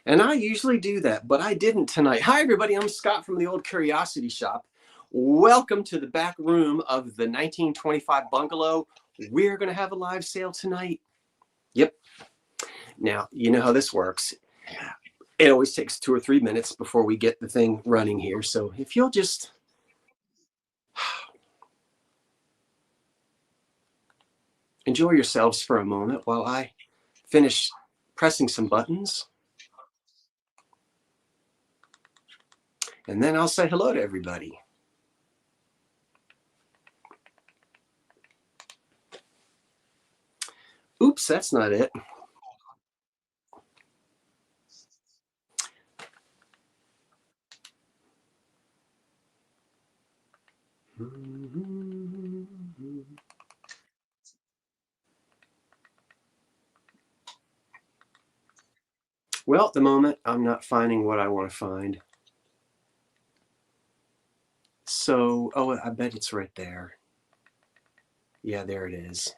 And I usually do that, but I didn't tonight. Hi, everybody. I'm Scott from the Old Curiosity Shop. Welcome to the back room of the 1925 bungalow. We're going to have a live sale tonight. Yep. Now, you know how this works. It always takes 2 or 3 minutes before we get the thing running here. So if you'll just enjoy yourselves for a moment while I finish pressing some buttons. And then I'll say hello to everybody. Oops, that's not it. Well, at the moment, I'm not finding what I want to find. So, oh, I bet it's right there. Yeah, there it is.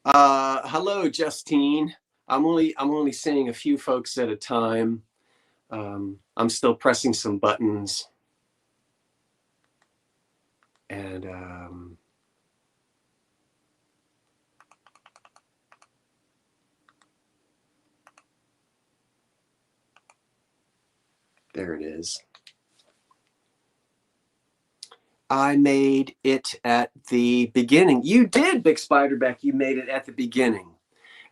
Hello, Justine. I'm only seeing a few folks at a time. I'm still pressing some buttons. And there it is. I made it at the beginning. You did, Big Spiderback. You made it at the beginning.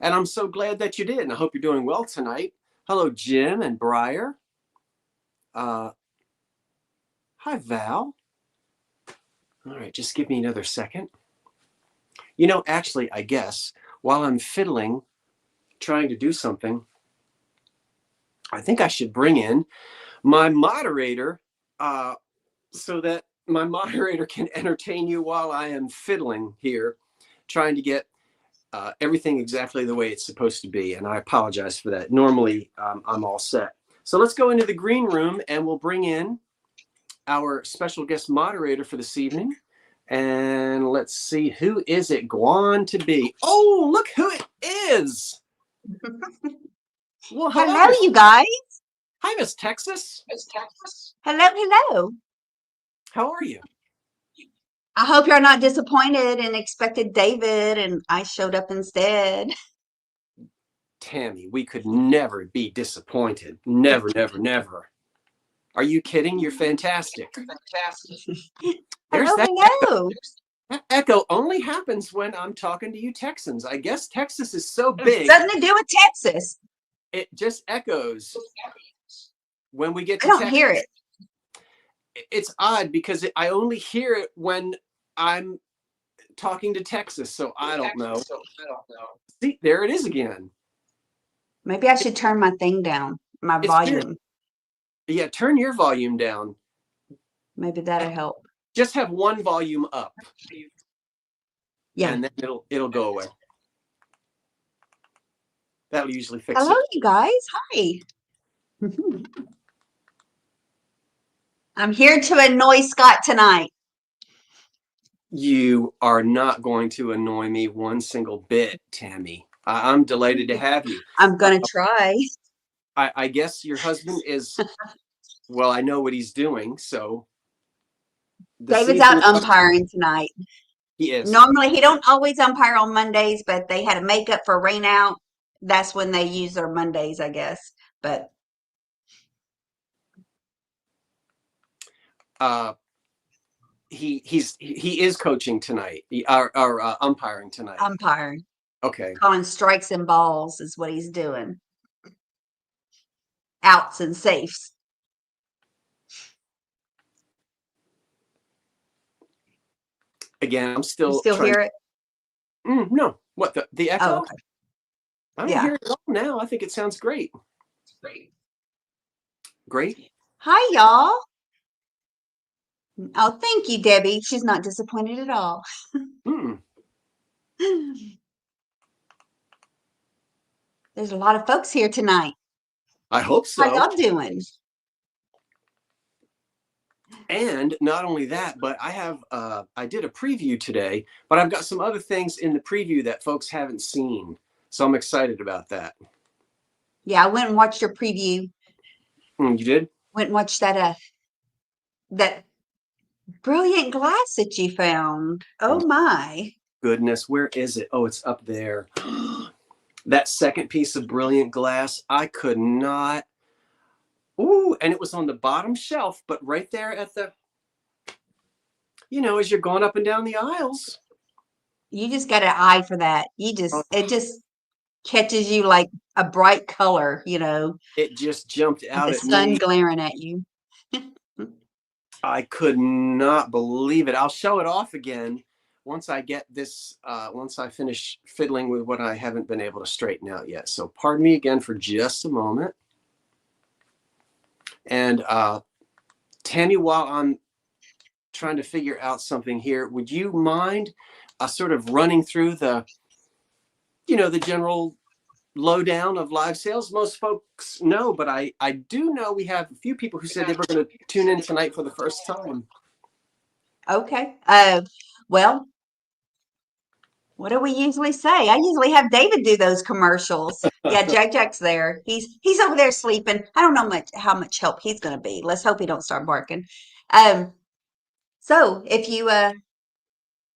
And I'm so glad that you did. And I hope you're doing well tonight. Hello, Jim and Briar. Hi, Val. All right, just give me another second. You know, actually, I guess, while I'm fiddling, trying to do something, I think I should bring in my moderator so that my moderator can entertain you while I am fiddling here, trying to get everything exactly the way it's supposed to be. And I apologize for that. Normally, I'm all set. So let's go into the green room and we'll bring in our special guest moderator for this evening. And let's see, who is it going to be? Oh, look who it is. Well, hello, you guys. Hi, Miss Texas. Hello, hello. How are you? I hope you're not disappointed and expected David and I showed up instead. Tammy, we could never be disappointed. Never, never, never. Are you kidding? You're fantastic. There's hello. That echo only happens when I'm talking to you Texans. I guess Texas is so big. It's nothing to do with Texas. It just echoes when we get to Texas. I don't hear it. It's odd because I only hear it when I'm talking to Texas. So I don't know. See, there it is again. Maybe I should turn my thing down, my volume. Weird. Yeah, turn your volume down. Maybe that'll help. Just have one volume up. Yeah. And then it'll go away. That'll usually fix it. Hello, you guys. Hi. I'm here to annoy Scott tonight. You are not going to annoy me one single bit, Tammy. I'm delighted to have you. I'm going to try. I guess your husband is, well, I know what he's doing, so. David's out umpiring tonight. He is. Normally, he don't always umpire on Mondays, but they had a makeup for rain out. That's when they use their Mondays, I guess. But he is coaching tonight. Or umpiring tonight. Umpiring. Okay. Calling strikes and balls is what he's doing. Outs and safes. Again, I'm still. You still hear it? No. What the echo? Oh, okay. I don't hear it at all now. I think it sounds great. Great. Hi, y'all. Oh, thank you, Debbie. She's not disappointed at all. There's a lot of folks here tonight. I hope so. How y'all doing? And not only that, but I did a preview today, but I've got some other things in the preview that folks haven't seen. So I'm excited about that. Yeah, I went and watched your preview. You did? Went and watched that brilliant glass that you found. Oh my. Goodness, where is it? Oh, it's up there. That second piece of brilliant glass, I could not. Ooh, and it was on the bottom shelf, but right there at the, as you're going up and down the aisles. You just got an eye for that. It just catches you like a bright color, It just jumped with out the at sun me. glaring at you. I could not believe it. I'll show it off again once I get this, once I finish fiddling with what I haven't been able to straighten out yet. So pardon me again for just a moment. And Tammy, while I'm trying to figure out something here, would you mind sort of running through the general lowdown of live sales? Most folks know, but I do know we have a few people who said they were going to tune in tonight for the first time. Okay. Well, what do we usually say? I usually have David do those commercials. Yeah, Jack's there. He's over there sleeping. I don't know how much help he's going to be. Let's hope he don't start barking. So if you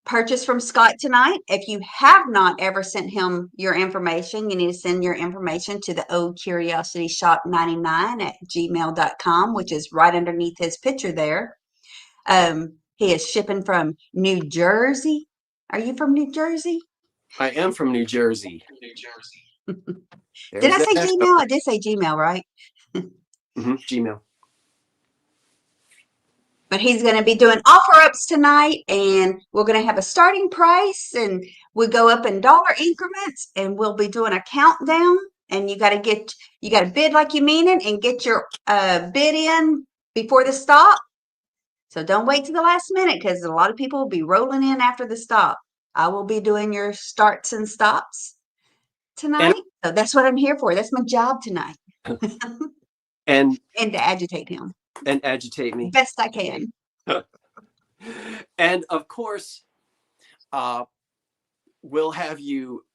purchase from Scott tonight, if you have not ever sent him your information, you need to send your information to the Old Curiosity Shop 99 at gmail.com, which is right underneath his picture there. He is shipping from New Jersey. Are you from New Jersey? I am from New Jersey. Did I say Gmail? I did say Gmail, right? Gmail. But he's going to be doing offer ups tonight, and we're going to have a starting price, and we go up in dollar increments, and we'll be doing a countdown. And you got to bid like you mean it, and get your bid in before the stop. So don't wait to the last minute, because a lot of people will be rolling in after the stop. I will be doing your starts and stops tonight. So that's what I'm here for. That's my job tonight. and to agitate him. And agitate me. Best I can. And of course, we'll have you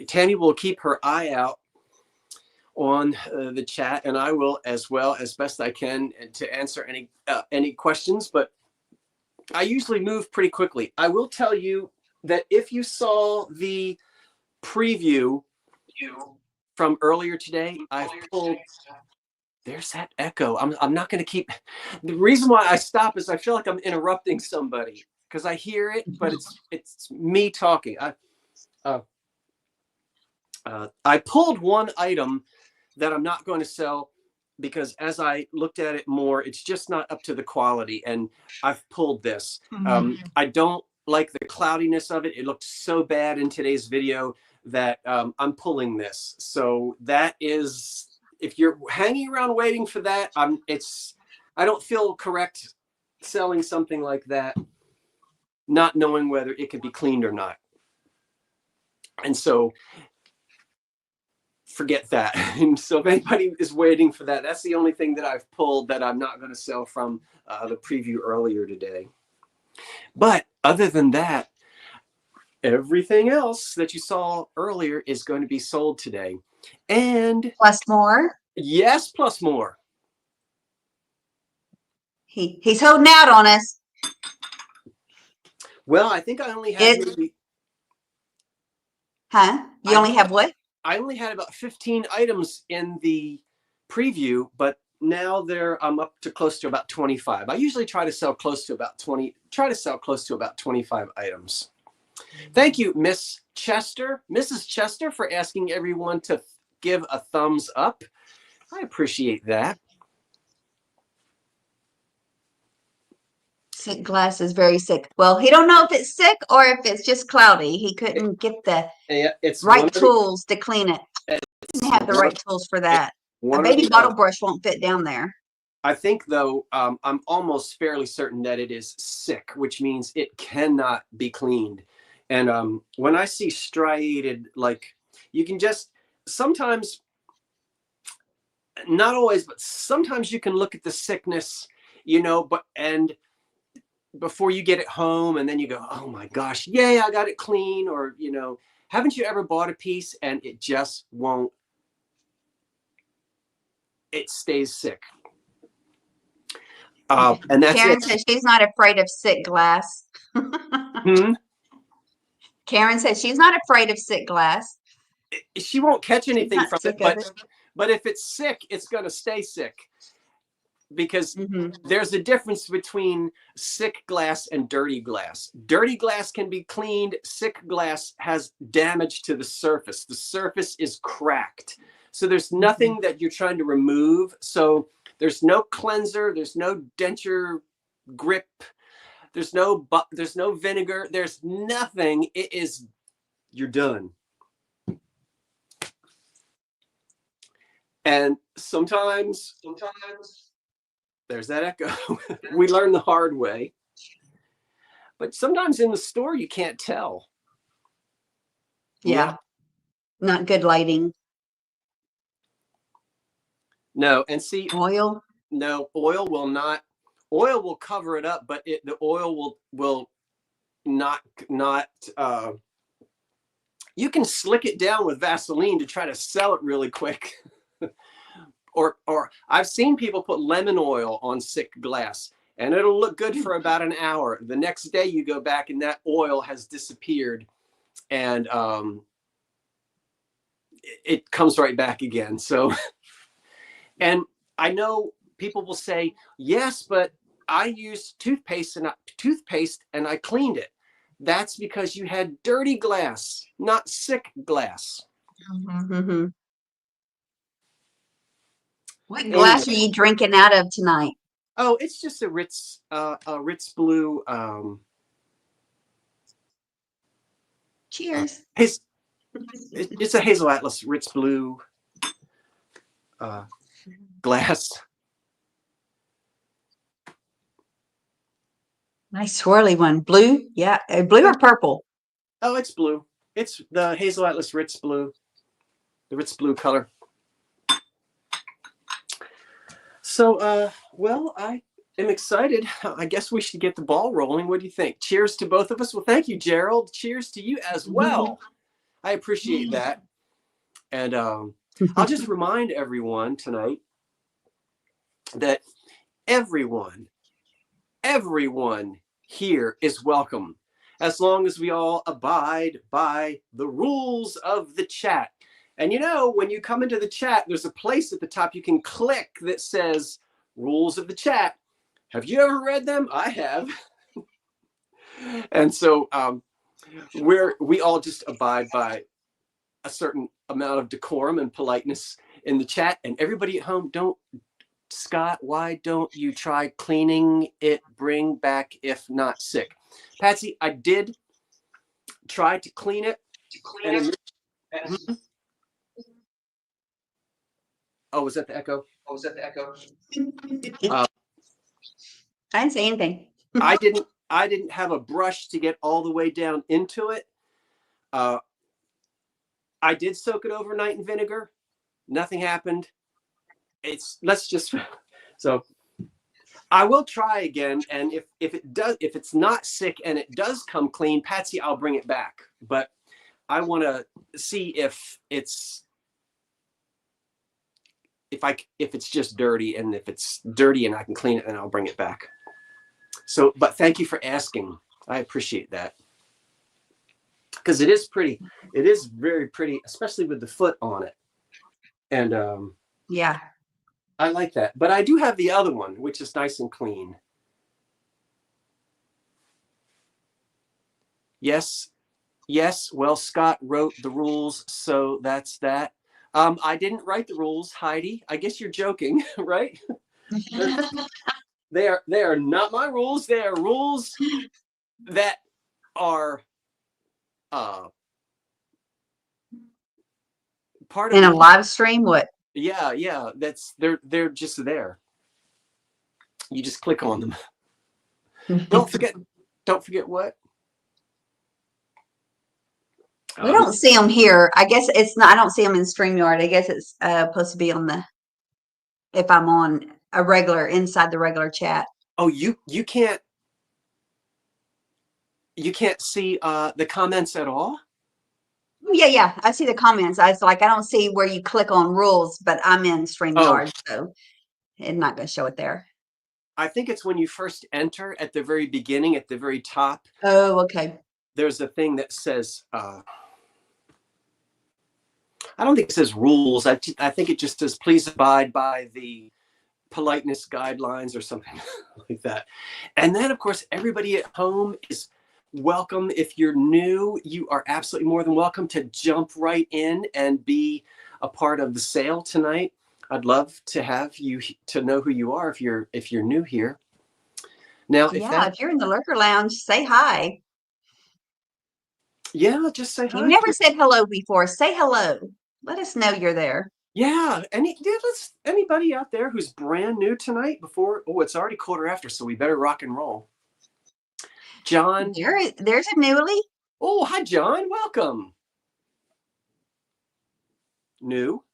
Tammy will keep her eye out on the chat, and I will as well, as best I can, to answer any questions, but I usually move pretty quickly. I will tell you that if you saw the preview from earlier today, I've pulled. There's that echo. I'm not going to keep. The reason why I stop is I feel like I'm interrupting somebody because I hear it, but it's me talking. I pulled one item that I'm not going to sell because as I looked at it more, it's just not up to the quality. And I've pulled this. I don't like the cloudiness of it. It looked so bad in today's video that I'm pulling this. So that is, if you're hanging around waiting for that, I don't feel correct selling something like that, not knowing whether it could be cleaned or not. And so forget that. And so if anybody is waiting for that, that's the only thing that I've pulled that I'm not going to sell from the preview earlier today. But other than that, everything else that you saw earlier is going to be sold today. And plus more. Yes, plus more. He's holding out on us. Well, I think I only had You only have what? I only had about 15 items in the preview, but now I'm up to close to about 25. I usually try to sell close to about 25 items. Thank you, Mrs. Chester, for asking everyone to give a thumbs up. I appreciate that. Sick glass is very sick. Well, he don't know if it's sick or if it's just cloudy. He couldn't get the right tools to clean it. He didn't have the right tools for that. A baby bottle brush won't fit down there. I think, though, I'm almost fairly certain that it is sick, which means it cannot be cleaned. And when I see striated, like, you can just sometimes, not always, but sometimes you can look at the sickness, and before you get it home, and then you go, oh my gosh, yay, I got it clean, or Haven't you ever bought a piece and it just won't, it stays sick? And that's Karen it. says she's not afraid of sick glass. Karen says she's not afraid of sick glass. She won't catch anything from it, it, but if it's sick, it's going to stay sick. Because mm-hmm. there's a difference between sick glass and dirty glass. Dirty glass can be cleaned. Sick glass has damage to the surface. The surface is cracked. So there's nothing that you're trying to remove. So there's no cleanser. There's no denture grip. There's no vinegar. There's nothing. It is, you're done. And sometimes there's that echo. We learn the hard way. But sometimes in the store, you can't tell. Yeah. Not good lighting. No. And see, oil. No, oil will not. Oil will cover it up, but the oil will not. You can slick it down with Vaseline to try to sell it really quick. Or I've seen people put lemon oil on sick glass and it'll look good for about an hour. The next day you go back and that oil has disappeared and it comes right back again. So, and I know people will say, yes, but I used toothpaste and I cleaned it. That's because you had dirty glass, not sick glass. Mm-hmm. What glass are you drinking out of tonight? Oh, it's just a Ritz blue. Cheers. It's a Hazel Atlas Ritz blue glass. Nice swirly one. Blue? Yeah. Blue or purple? Oh, it's blue. It's the Hazel Atlas Ritz blue. The Ritz blue color. So, well, I am excited. I guess we should get the ball rolling. What do you think? Cheers to both of us. Well, thank you, Gerald. Cheers to you as well. I appreciate that. And I'll just remind everyone tonight that everyone here is welcome, as long as we all abide by the rules of the chat. And you know, when you come into the chat, there's a place at the top you can click that says rules of the chat. Have you ever read them? I have. And so we all just abide by a certain amount of decorum and politeness in the chat. And everybody at home, Scott, why don't you try cleaning it? Bring back if not sick. Patsy, I did try to clean it. Oh, was that the echo? I didn't say anything. I didn't have a brush to get all the way down into it. I did soak it overnight in vinegar. Nothing happened. So I will try again. And if it's not sick and it does come clean, Patsy, I'll bring it back. But I want to see if it's just dirty, and if it's dirty and I can clean it, then I'll bring it back. So, but thank you for asking. I appreciate that. Because it is pretty. It is very pretty, especially with the foot on it. And yeah, I like that. But I do have the other one, which is nice and clean. Yes. Well, Scott wrote the rules, so that's that. I didn't write the rules, Heidi. I guess you're joking, right? They are not my rules. They are rules that are part of in a live stream. What? Yeah. They're just there. You just click on them. Don't forget what? We don't see them here. I guess it's not. I don't see them in StreamYard. I guess it's supposed to be on if I'm on inside the regular chat. Oh, you can't see the comments at all? Yeah. I see the comments. I was like, I don't see where you click on rules, but I'm in Oh, StreamYard, so it's not going to show it there. I think it's when you first enter at the very beginning, at the very top. Oh, okay. There's a thing that says, I don't think it says rules. I think it just says, please abide by the politeness guidelines or something like that. And then, of course, everybody at home is welcome. If you're new, you are absolutely more than welcome to jump right in and be a part of the sale tonight. I'd love to have you to know who you are if you're new here. Now, If you're in the lurker lounge, say hi. Yeah, just say If you've hi. never said hello before, say hello. Let us know you're there. Yeah, anybody out there who's brand new tonight before, it's already quarter after, so we better rock and roll. John. There's a newly. Oh, hi, John. Welcome. New.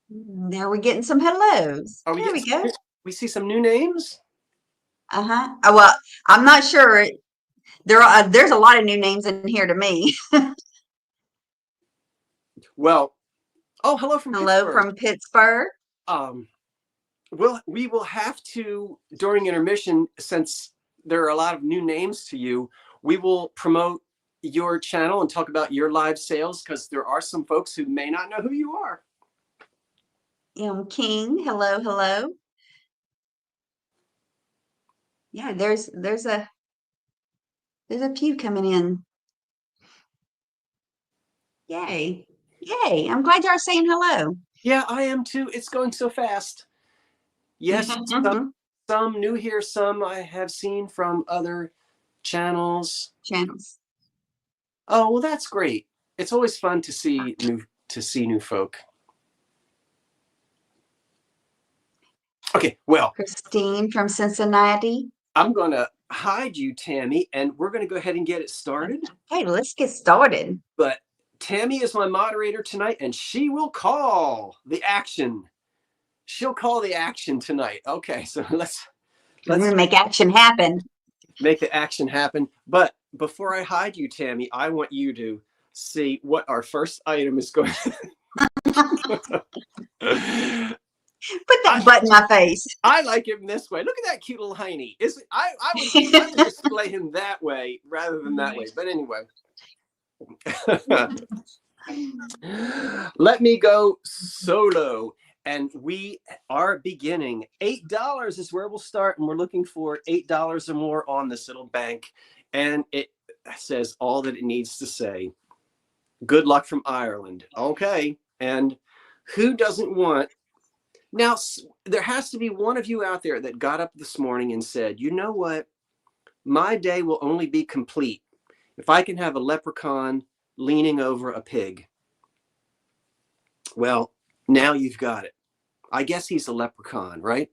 Now we're getting some hellos. There we go. We see some new names. Uh-huh. Well, I'm not sure. There's a lot of new names in here to me. Well, hello from Hello Pittsburgh. from Pittsburgh. We will have to, during intermission, since there are a lot of new names to you, we will promote your channel and talk about your live sales, because there are some folks who may not know who you are. King, hello. Yeah, there's a few coming in. Yay. I'm glad y'all are saying hello. Yeah, I am too. It's going so fast. Yes, some new here, some I have seen from other channels. Oh, well, that's great. It's always fun to see new folk. Okay, well, Christine from Cincinnati. I'm going to hide you, Tammy, and we're going to go ahead and get it started. Hey, let's get started. But Tammy is my moderator tonight, and she will call the action. She'll call the action tonight. Okay, so let's make action happen. Make the action happen. But before I hide you, Tammy, I want you to see what our first item is going to Put that butt in my face. I like him this way. Look at that cute little hiney. I would display him that way rather than that way. But anyway. Let me go solo. And we are beginning. $8 is where we'll start. And we're looking for $8 or more on this little bank. And it says all that it needs to say. Good luck from Ireland. Okay. And who doesn't want... Now, there has to be one of you out there that got up this morning and said, you know what? My day will only be complete if I can have a leprechaun leaning over a pig. Well, now you've got it. I guess he's a leprechaun, right?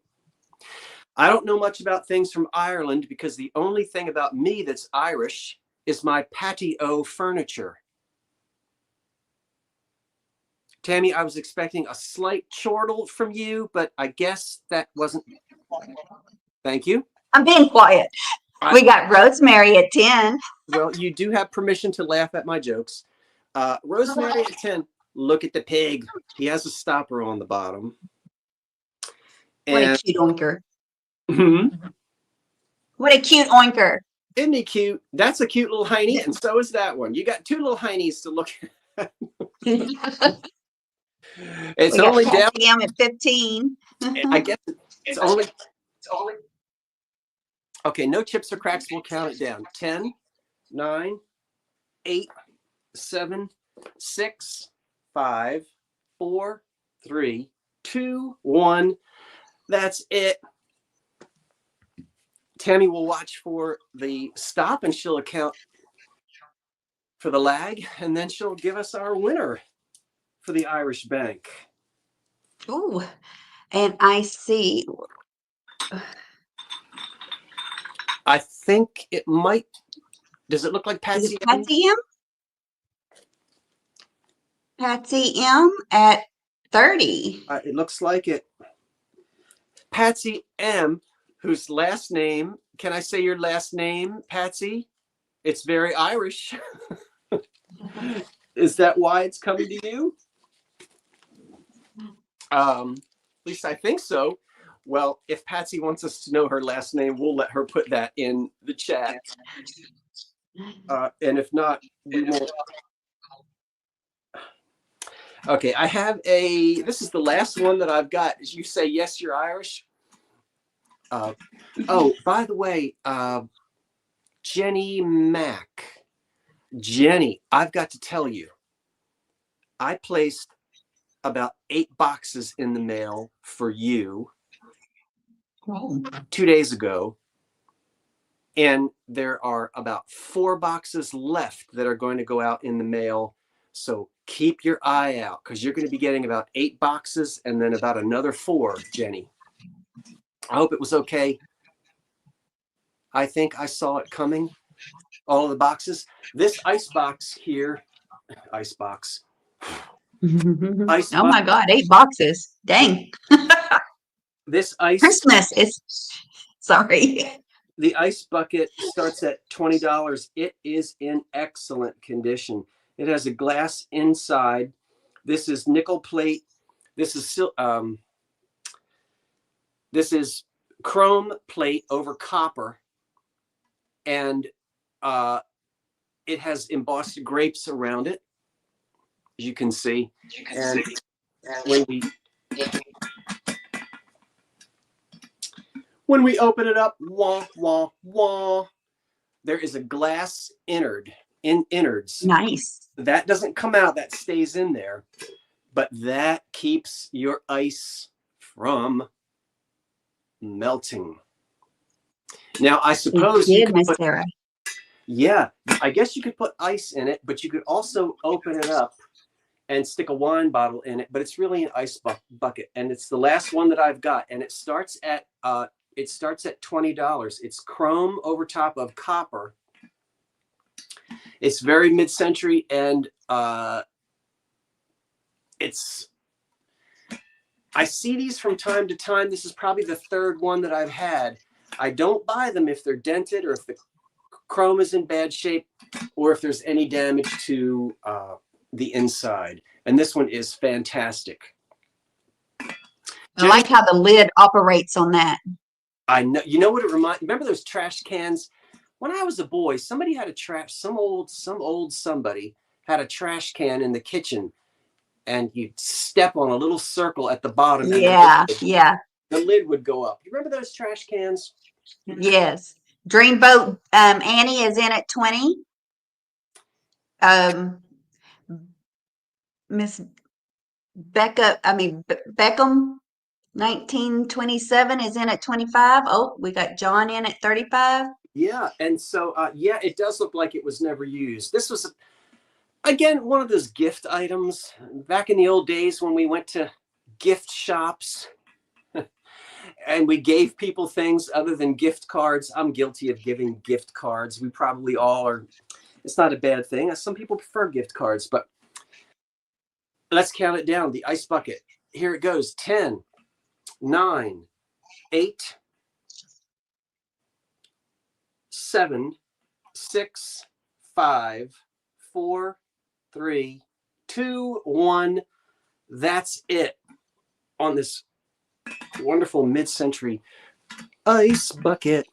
I don't know much about things from Ireland because the only thing about me that's Irish is my patio furniture. Tammy, I was expecting a slight chortle from you, but I guess that wasn't. Thank you. I'm being quiet. We got Rosemary at 10. Well, you do have permission to laugh at my jokes. Rosemary at 10. Look at the pig. He has a stopper on the bottom. What a cute oinker. Mm-hmm. What a cute oinker. Isn't he cute? That's a cute little hiney, and so is that one. You got two little heinies to look at. It's only down. I'm at 15. I guess it's only. Okay, no chips or cracks. We'll count it down. 10, 9, 8, 7, 6, 5, 4, 3, 2, 1. That's it. Tammy will watch for the stop and she'll account for the lag, and then she'll give us our winner for the Irish Bank. Ooh, and I see. I think it might. Does it look like Patsy? Patsy M? Patsy M at 30. It looks like it. Patsy M, whose last name, can I say your last name, Patsy? It's very Irish. Is that why it's coming to you? At least I think so. Well, if Patsy wants us to know her last name, we'll let her put that in the chat. And if not, we won't. Okay, I have this is the last one that I've got. As you say, yes, you're Irish. Oh, by the way, Jenny Mack. Jenny, I've got to tell you, I placed about 8 boxes in the mail for you 2 days ago. And there are about 4 boxes left that are going to go out in the mail. So keep your eye out because you're going to be getting about 8 boxes and then about another 4, Jenny. I hope it was okay. I think I saw it coming. All of the boxes. This ice box here, ice box. Oh my God, 8 boxes. Dang. This ice. Christmas is, sorry. The ice bucket starts at $20. It is in excellent condition. It has a glass inside. This is nickel plate. This is chrome plate over copper, and it has embossed grapes around it, as you can see. And when we open it up, wah, wah, wah, there is a glass innards. Nice. That doesn't come out, that stays in there, but that keeps your ice from melting. Now, I suppose you could put, yeah, I guess you could put ice in it, but you could also open it up and stick a wine bottle in it, but it's really an ice bucket, and it's the last one that I've got, and it starts at $20. It's chrome over top of copper. It's very mid-century, and I see these from time to time. This is probably the 3rd one that I've had. I don't buy them if they're dented or if the chrome is in bad shape or if there's any damage to the inside. And this one is fantastic. I like how the lid operates on that. I know. You know what it reminds? Remember those trash cans? When I was a boy, somebody had some old somebody had a trash can in the kitchen, and you'd step on a little circle at the bottom. Yeah, and the lid would go up. You remember those trash cans? Yes. Dreamboat Annie is in at 20. Miss Beckham 1927 is in at 25. Oh, we got John in at 35. Yeah, and so yeah, it does look like it was never used. This was again one of those gift items back in the old days when we went to gift shops and we gave people things other than gift cards. I'm guilty of giving gift cards. We probably all are. It's not a bad thing. Some people prefer gift cards, but let's count it down. The ice bucket. Here it goes. 10, 9, 8, 7, 6, 5, 4, 3, 2, 1. That's it on this wonderful mid-century ice bucket.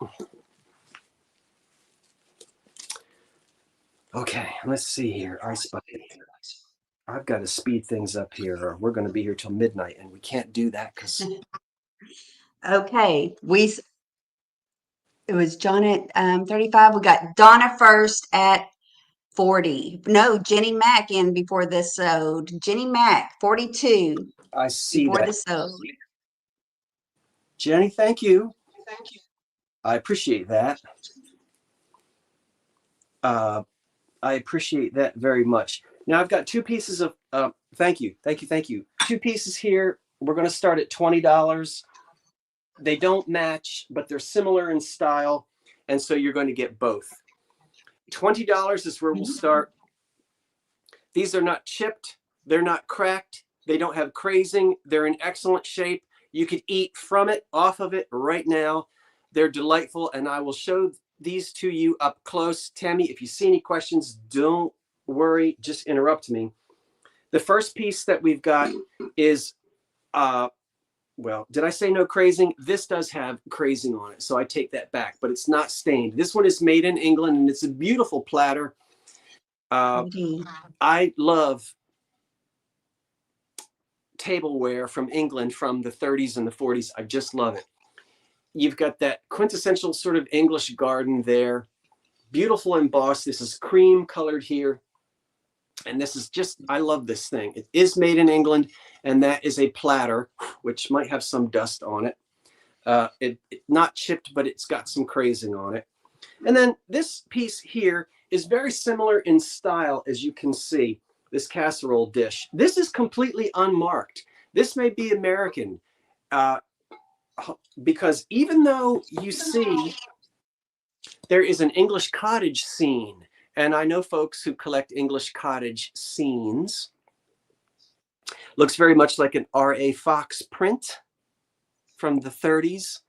Okay, let's see here. Ice bucket. I've got to speed things up here, or we're going to be here till midnight, and we can't do that because. Okay, it was John at 35. We got Donna first at 40. No, Jenny Mack in before this sold. Jenny Mack 42. I see before that. This sold. Jenny, thank you. I appreciate that. I appreciate that very much. Now I've got 2 pieces of. Thank you. 2 pieces here. We're going to start at $20. They don't match, but they're similar in style, and so you're going to get both. $20 is where we'll start. These are not chipped. They're not cracked. They don't have crazing. They're in excellent shape. You could eat from it, off of it right now. They're delightful, and I will show these to you up close. Tammy, if you see any questions, don't worry, just interrupt me. The first piece that we've got is, well, did I say no crazing? This does have crazing on it, so I take that back, but it's not stained. This one is made in England, and it's a beautiful platter. I love tableware from England from the 30s and the 40s. I just love it. You've got that quintessential sort of English garden there. Beautiful embossed. This is cream colored here. And this is just, I love this thing. It is made in England, and that is a platter, which might have some dust on it. Not chipped, but it's got some crazing on it. And then this piece here is very similar in style, as you can see, this casserole dish. This is completely unmarked. This may be American, because even though you see there is an English cottage scene, and I know folks who collect English cottage scenes. Looks very much like an R.A. Fox print from the 30s.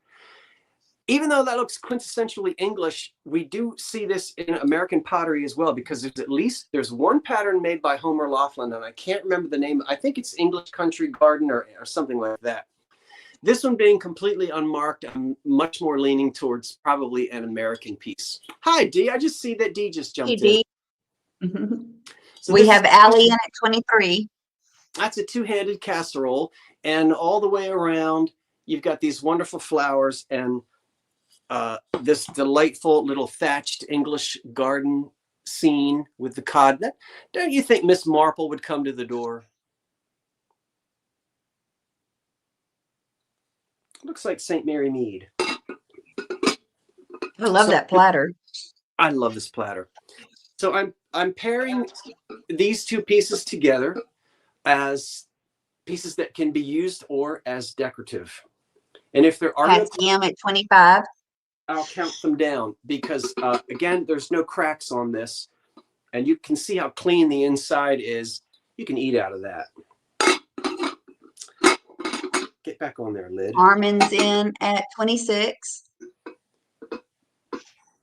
Even though that looks quintessentially English, we do see this in American pottery as well, because there's one pattern made by Homer Laughlin, and I can't remember the name. I think it's English Country Garden or something like that. This one being completely unmarked, I'm much more leaning towards probably an American piece. Hi, Dee. I just see that Dee just jumped in. So we have Allie in at 23. That's a two-handed casserole, and all the way around, you've got these wonderful flowers and this delightful little thatched English garden scene with the cod. Don't you think Miss Marple would come to the door? Looks like St. Mary Mead. I love that platter. I love this platter. So I'm pairing these two pieces together as pieces that can be used or as decorative. And if there are Patsy M at 25. I'll count them down because, again, there's no cracks on this. And you can see how clean the inside is. You can eat out of that. Get back on there, lid. Armin's in at 26.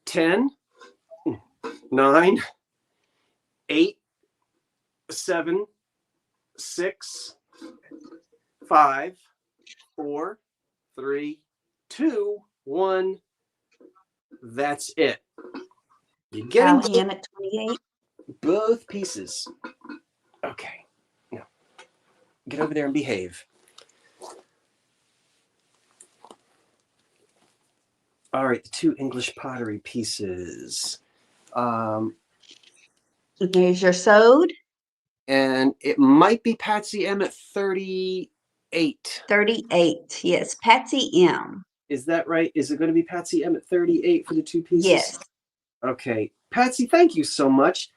10, 9, 8, 7, 6, 5, 4, 3, 2, 1. That's it. You get Allie in at 28. Both pieces. Okay. Now, get over there and behave. All right, the two English pottery pieces. There's your sewed. And it might be Patsy M at 38. 38. Yes, Patsy M. Is that right? Is it going to be Patsy M at 38 for the two pieces? Yes. Okay. Patsy, thank you so much.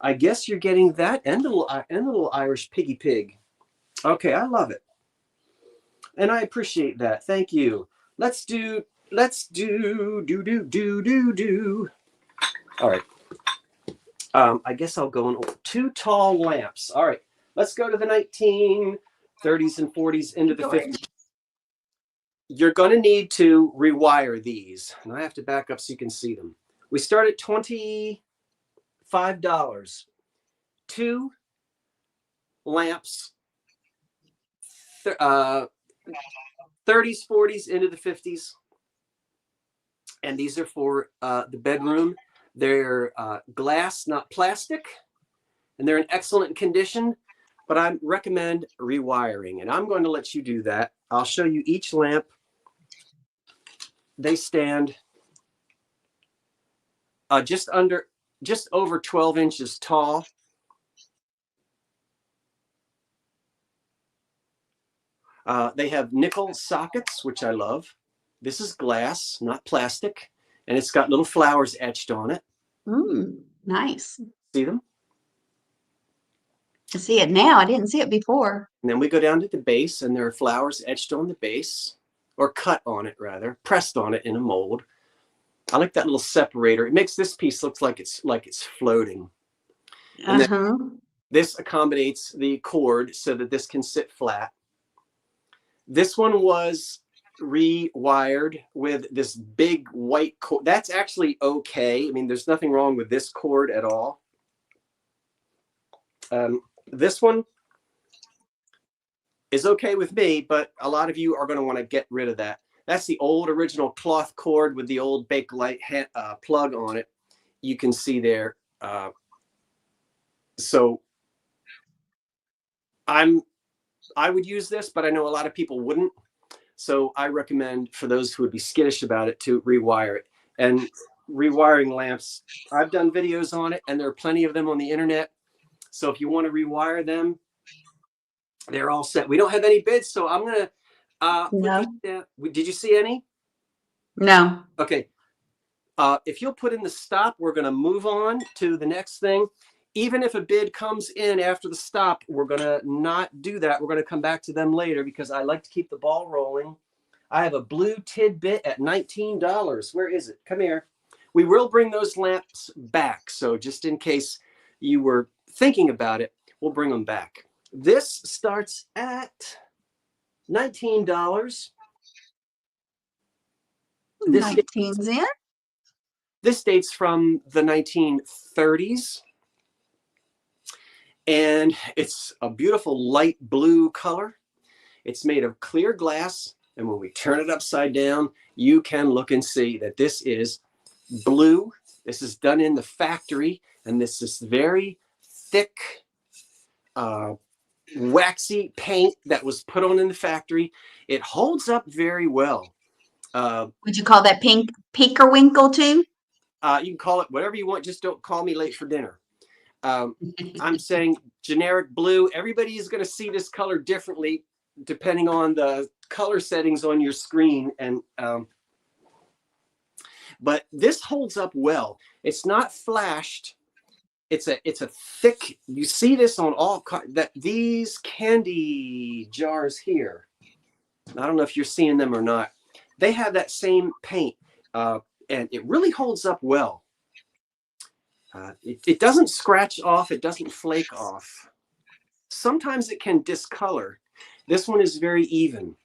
I guess you're getting that and a little Irish piggy pig. Okay, I love it. And I appreciate that. Thank you. Let's do. All right. I guess I'll go in two tall lamps. All right. Let's go to the 1930s and 40s into the 50s. You're going to need to rewire these. And I have to back up so you can see them. We start at $25. Two lamps. 30s, 40s into the 50s. And these are for the bedroom. They're glass, not plastic. And they're in excellent condition. But I recommend rewiring. And I'm going to let you do that. I'll show you each lamp. They stand just over 12 inches tall. They have nickel sockets, which I love. This is glass, not plastic, and it's got little flowers etched on it. Nice. See them? I see it now. I didn't see it before. And then we go down to the base, and there are flowers etched on the base, or cut on it rather, pressed on it in a mold. I like that little separator. It makes this piece look like it's floating. And then this accommodates the cord so that this can sit flat. This one was rewired with this big white cord. That's actually okay. I mean, there's nothing wrong with this cord at all. This one is okay with me, but a lot of you are going to want to get rid of that. That's the old original cloth cord with the old Bakelite plug on it. You can see there. So I would use this, but I know a lot of people wouldn't. So I recommend for those who would be skittish about it to rewire it. And rewiring lamps, I've done videos on it, and there are plenty of them on the internet. So if you want to rewire them, they're all set. We don't have any bids, so I'm going to put No. these down. Did you see any? No. Okay. If you'll put in the stop, we're going to move on to the next thing. Even if a bid comes in after the stop, we're going to not do that. We're going to come back to them later because I like to keep the ball rolling. I have a blue tidbit at $19. Where is it? Come here. We will bring those lamps back. So just in case you were thinking about it, we'll bring them back. This starts at $19. This 19's in. This dates from the 1930s. And it's a beautiful light blue color. It's made of clear glass. And when we turn it upside down, you can look and see that this is blue. This is done in the factory. And this is very thick, waxy paint that was put on in the factory. It holds up very well. Would you call that pink Winkle too? You can call it whatever you want. Just don't call me late for dinner. I'm saying generic blue. Everybody is going to see this color differently depending on the color settings on your screen. And but this holds up well. It's not flashed. It's a thick. You see this on all these candy jars here. I don't know if you're seeing them or not. They have that same paint, and it really holds up well. It doesn't scratch off. It doesn't flake off. Sometimes it can discolor. This one is very even.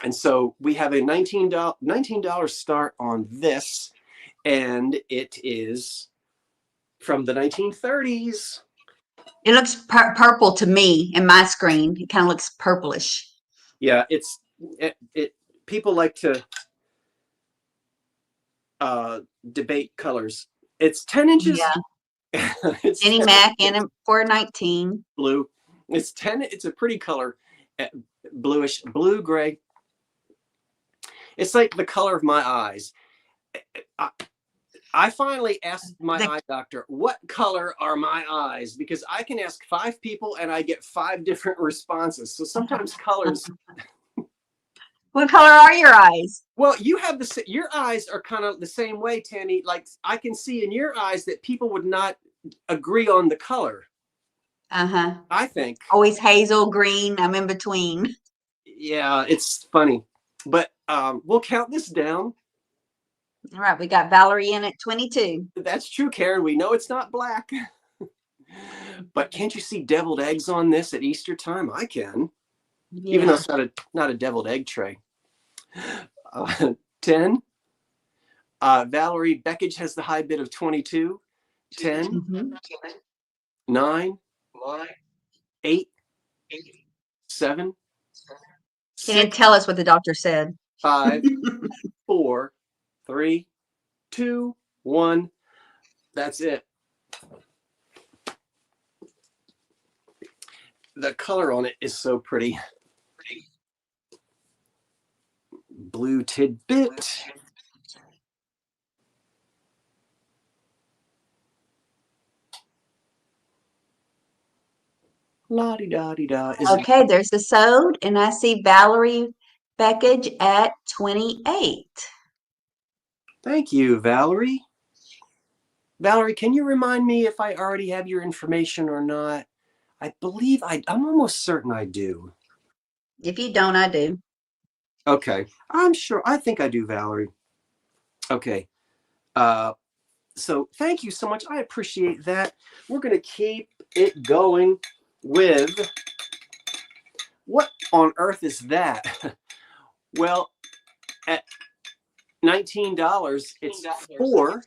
And so we have a $19 start on this, and it is from the 1930s. It looks purple to me in my screen. It kind of looks purplish. Yeah, people like to debate colors. It's 10 inches. Yeah. It's Jenny Mac in it for 19. Blue. It's 10. It's a pretty color, bluish, blue gray. It's like the color of my eyes. I finally asked my eye doctor, what color are my eyes? Because I can ask 5 people and I get 5 different responses. So sometimes colors. What color are your eyes? Well, you have your eyes are kind of the same way, Tanny. Like I can see in your eyes that people would not agree on the color. Uh-huh. I think. Always hazel, green. I'm in between. Yeah, it's funny. But we'll count this down. All right, we got Valerie in at 22. That's true, Karen. We know it's not black. But can't you see deviled eggs on this at Easter time? I can. Yeah. Even though it's not a deviled egg tray. 10. Valerie Beckage has the high bid of 22. 10. Mm-hmm. 9. 8. 7. Can you tell us what the doctor said? 5, 4, 3, 2, 1. That's it. The color on it is so pretty. Blue tidbit. La-di-da-di-da. Okay, there's the sewed, and I see Valerie Beckage at 28. Thank you, Valerie. Valerie, can you remind me if I already have your information or not? I believe I'm almost certain I do. If you don't, I do. Okay. I'm sure. I think I do, Valerie. Okay. So thank you so much. I appreciate that. We're going to keep it going with what on earth is that? Well, at $19, it's 4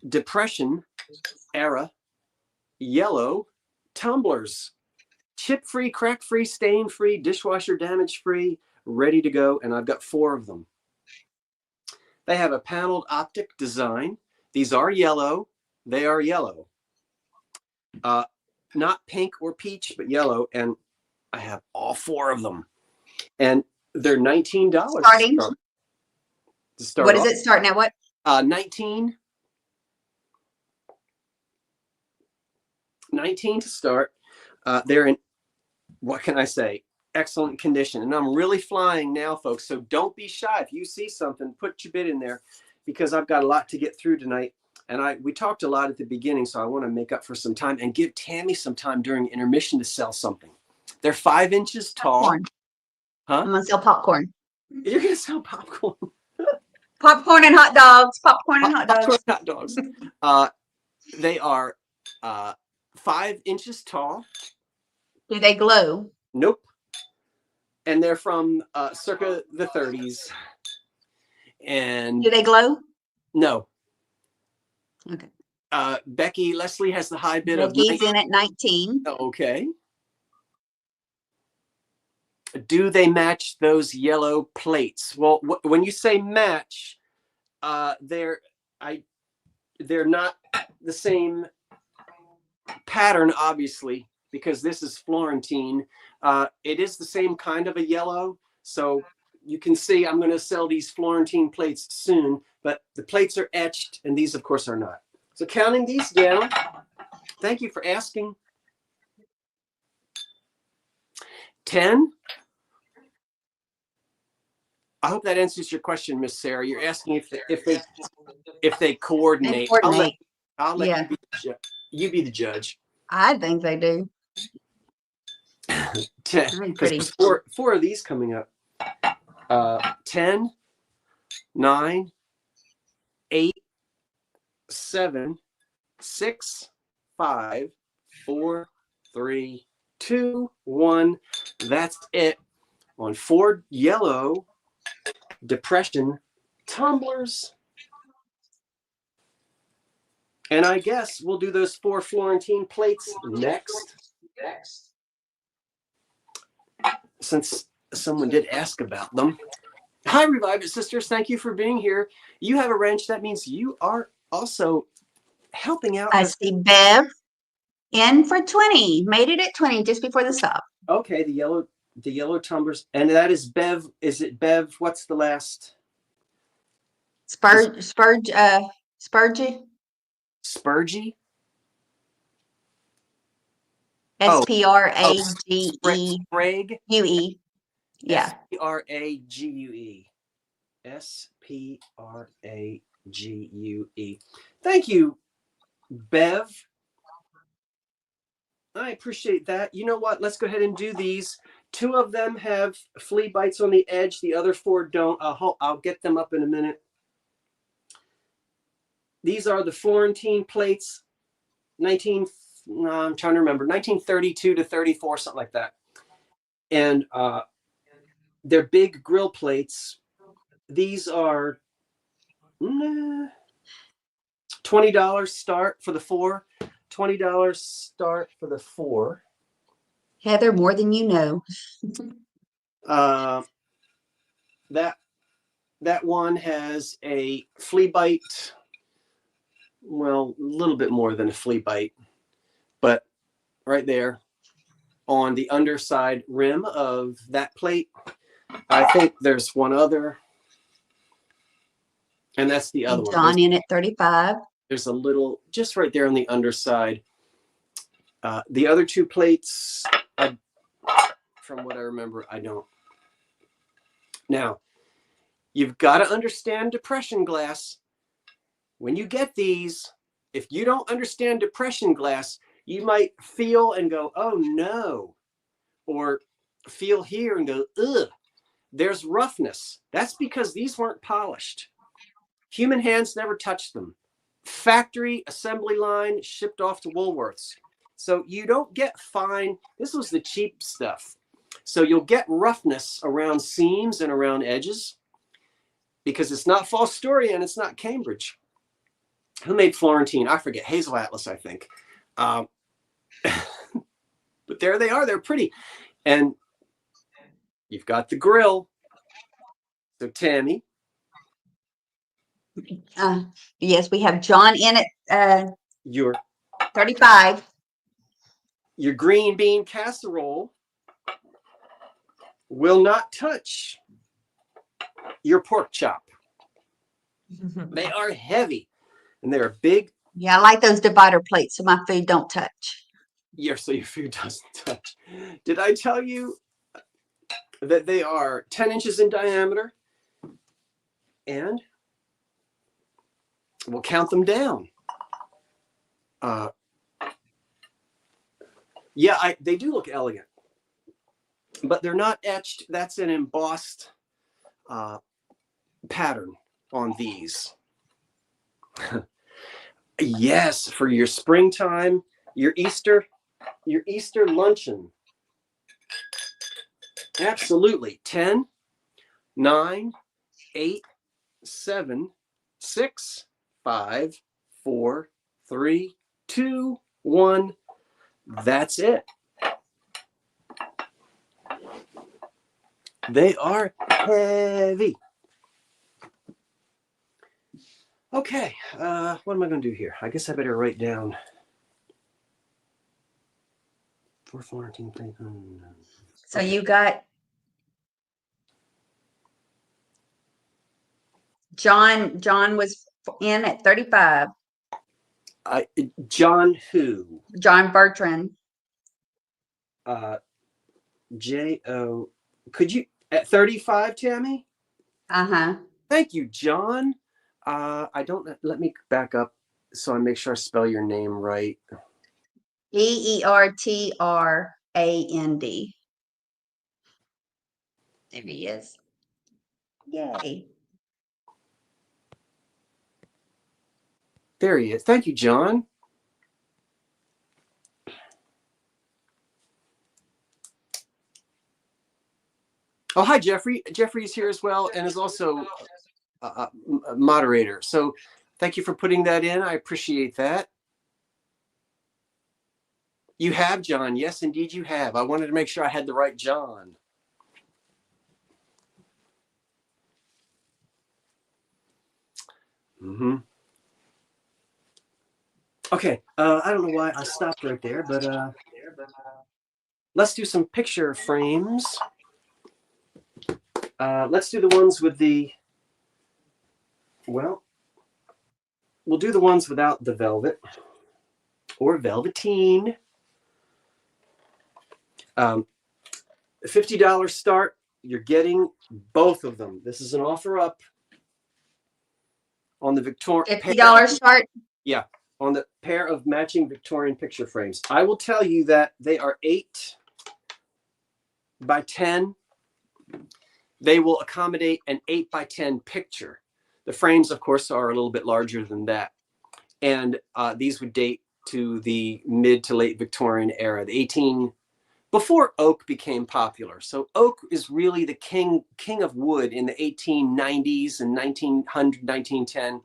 Depression era yellow tumblers. Chip-free, crack-free, stain-free, dishwasher damage-free, ready to go, and I've got 4 of them. They have a paneled optic design. These are yellow. They are yellow. Not pink or peach, but yellow, and I have all 4 of them. And they're $19 Starting. to start What off. is it starting at? What? 19 to start. They're in, what can I say, excellent condition. And I'm really flying now, folks. So don't be shy. If you see something, put your bid in there, because I've got a lot to get through tonight. And we talked a lot at the beginning, so I want to make up for some time and give Tammy some time during intermission to sell something. They're 5 inches tall. Popcorn. Huh? I'm gonna sell popcorn. You're going to sell popcorn. Popcorn and hot dogs. Popcorn and hot dogs. Popcorn, hot dogs. They are 5 inches tall. Do they glow? Nope. And they're from circa the 30s. And Do they glow? no. Okay. Becky Leslie has the high bid Becky's of in at 19. Okay. Do they match those yellow plates? Well, when you say match, they're not the same pattern, obviously, because this is Florentine. It is the same kind of a yellow, so you can see I'm going to sell these Florentine plates soon, but the plates are etched, and these, of course, are not. So counting these down, thank you for asking. 10. I hope that answers your question, Miss Sarah. You're asking if they coordinate. I'll let you be the judge. I think they do. 10. There's 4 of these coming up. 10, 9, 8, 7, 6, 5, 4, 3, 2, 1. That's it on 4 yellow depression tumblers. And I guess we'll do those 4 Florentine plates next. Since someone did ask about them. Hi, Revive It Sisters. Thank you for being here. You have a wrench. That means you are also helping out. I see Bev in for 20. Made it at 20 just before the stop. Okay, the yellow tumblers. And that is Bev. Is it Bev? What's the last? Spurgy. Spurgy? Sprague. Yeah. Sprague. Sprague. Thank you, Bev. I appreciate that. You know what? Let's go ahead and do these. 2 of them have flea bites on the edge. The other 4 don't. I'll get them up in a minute. These are the Florentine plates, I'm trying to remember, 1932 to 34, something like that. And they're big grill plates. These are $20 start for the 4. $20 start for the 4. Heather, more than you know. That one has a flea bite. Well, a little bit more than a flea bite, but right there on the underside rim of that plate. I think there's one other, and that's the other one. John in at 35. There's a little just right there on the underside. The other 2 plates, from what I remember, I don't. Now, you've got to understand depression glass. When you get these, if you don't understand depression glass, you might feel and go, oh no, or feel here and go, ugh, there's roughness. That's because these weren't polished. Human hands never touched them. Factory assembly line shipped off to Woolworths. So you don't get fine. This was the cheap stuff. So you'll get roughness around seams and around edges because it's not Fostoria and it's not Cambridge. Who made Florentine? I forget. Hazel Atlas, I think. But there they are. They're pretty. And you've got the grill. So Tammy. Yes, we have John in at Your 35. Your green bean casserole will not touch your pork chop. They are heavy and they are big. Yeah, I like those divider plates so my food don't touch. Yeah, so your food doesn't touch. Did I tell you that they are 10 inches in diameter? And we'll count them down. Yeah, they do look elegant, but they're not etched. That's an embossed pattern on these. Yes, for your springtime, your Easter luncheon. Absolutely. 10, 9, 8, 7, 6, 5, 4, 3, 2, 1. That's it. They are heavy. Okay, what am I going to do here? I guess I better write down for Florentine. So you got John was in at 35. John who? John Bertrand. J-O. Could you, at 35, Tammy? Uh-huh. Thank you, John. Let me back up so I make sure I spell your name right. Bertrand. There he is. Yay. There he is. Thank you, John. Oh, hi, Jeffrey. Jeffrey is here as well and is also a moderator. So thank you for putting that in. I appreciate that. You have, John. Yes, indeed you have. I wanted to make sure I had the right John. Mm-hmm. Okay, I don't know why I stopped right there, but let's do some picture frames. Let's do the ones with the, well, we'll do the ones without the velvet or velveteen. $50 start. You're getting both of them. This is an offer up on the Victorian. $50 start? Yeah, on the pair of matching Victorian picture frames. I will tell you that they are 8 by 10. They will accommodate an 8 by 10 picture. The frames, of course, are a little bit larger than that. And these would date to the mid to late Victorian era, before oak became popular. So oak is really the king of wood in the 1890s and 1900, 1910.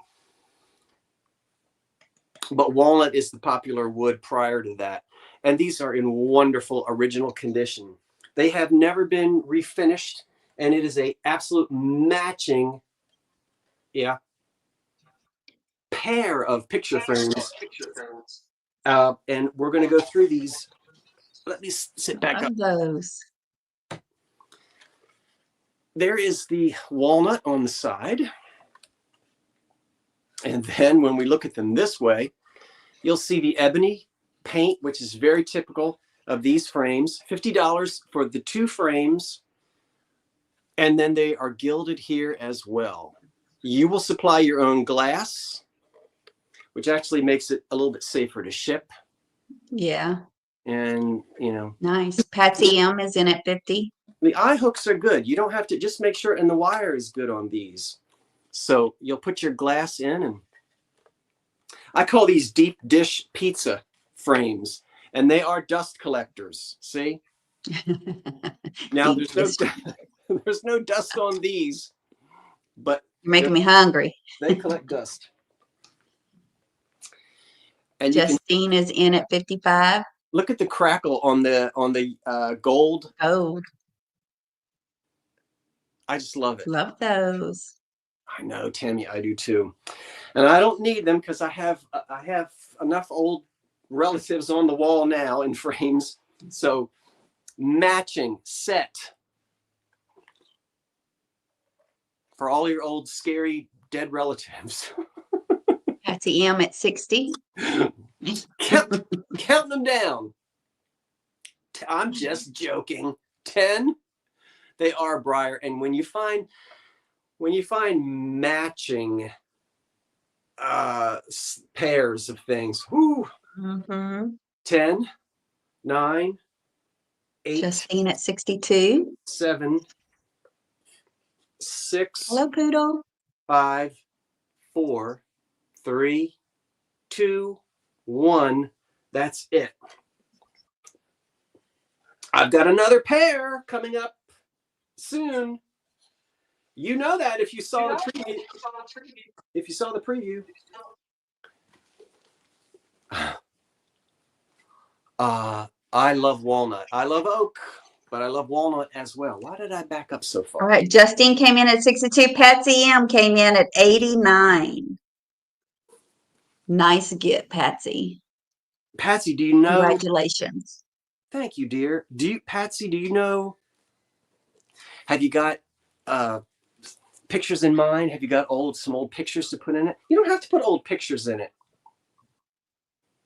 But walnut is the popular wood prior to that. And these are in wonderful original condition. They have never been refinished, and it is a absolute matching, pair of picture frames. And we're going to go through these. Let me sit back up. Those. There is the walnut on the side. And then when we look at them this way, you'll see the ebony paint, which is very typical of these frames. $50 for the 2 frames. And then they are gilded here as well. You will supply your own glass, which actually makes it a little bit safer to ship. Yeah. And, Nice. Patsy M is in at 50. The eye hooks are good. You don't have to, just make sure, and the wire is good on these. So you'll put your glass in, and I call these deep dish pizza frames, and they are dust collectors. See? Now there's no dust on these, but you're making me hungry. They collect dust. And Justine is in at 55. Look at the crackle on the gold. Oh, I just love it. love those. I know, Tammy, I do too. And I don't need them because I have enough old relatives on the wall now in frames. So matching set for all your old scary dead relatives. Patsy M at 60. Count them down. I'm just joking. 10. They are, Briar. And when you find matching pairs of things, whoo, 10, 9, 8, Justine at 62. 7, 6, Hello, Poodle. 5, 4, 3, 2, 1. That's it. I've got another pair coming up soon. You know that if you saw the preview. If you saw the preview. I love walnut. I love oak, but I love walnut as well. Why did I back up so far? All right, Justine came in at 62. Patsy M came in at 89. Nice get, Patsy. Patsy, do you know? Congratulations. Thank you, dear. Patsy, do you know? Have you got pictures in mind? Have you got some old pictures to put in it? You don't have to put old pictures in it.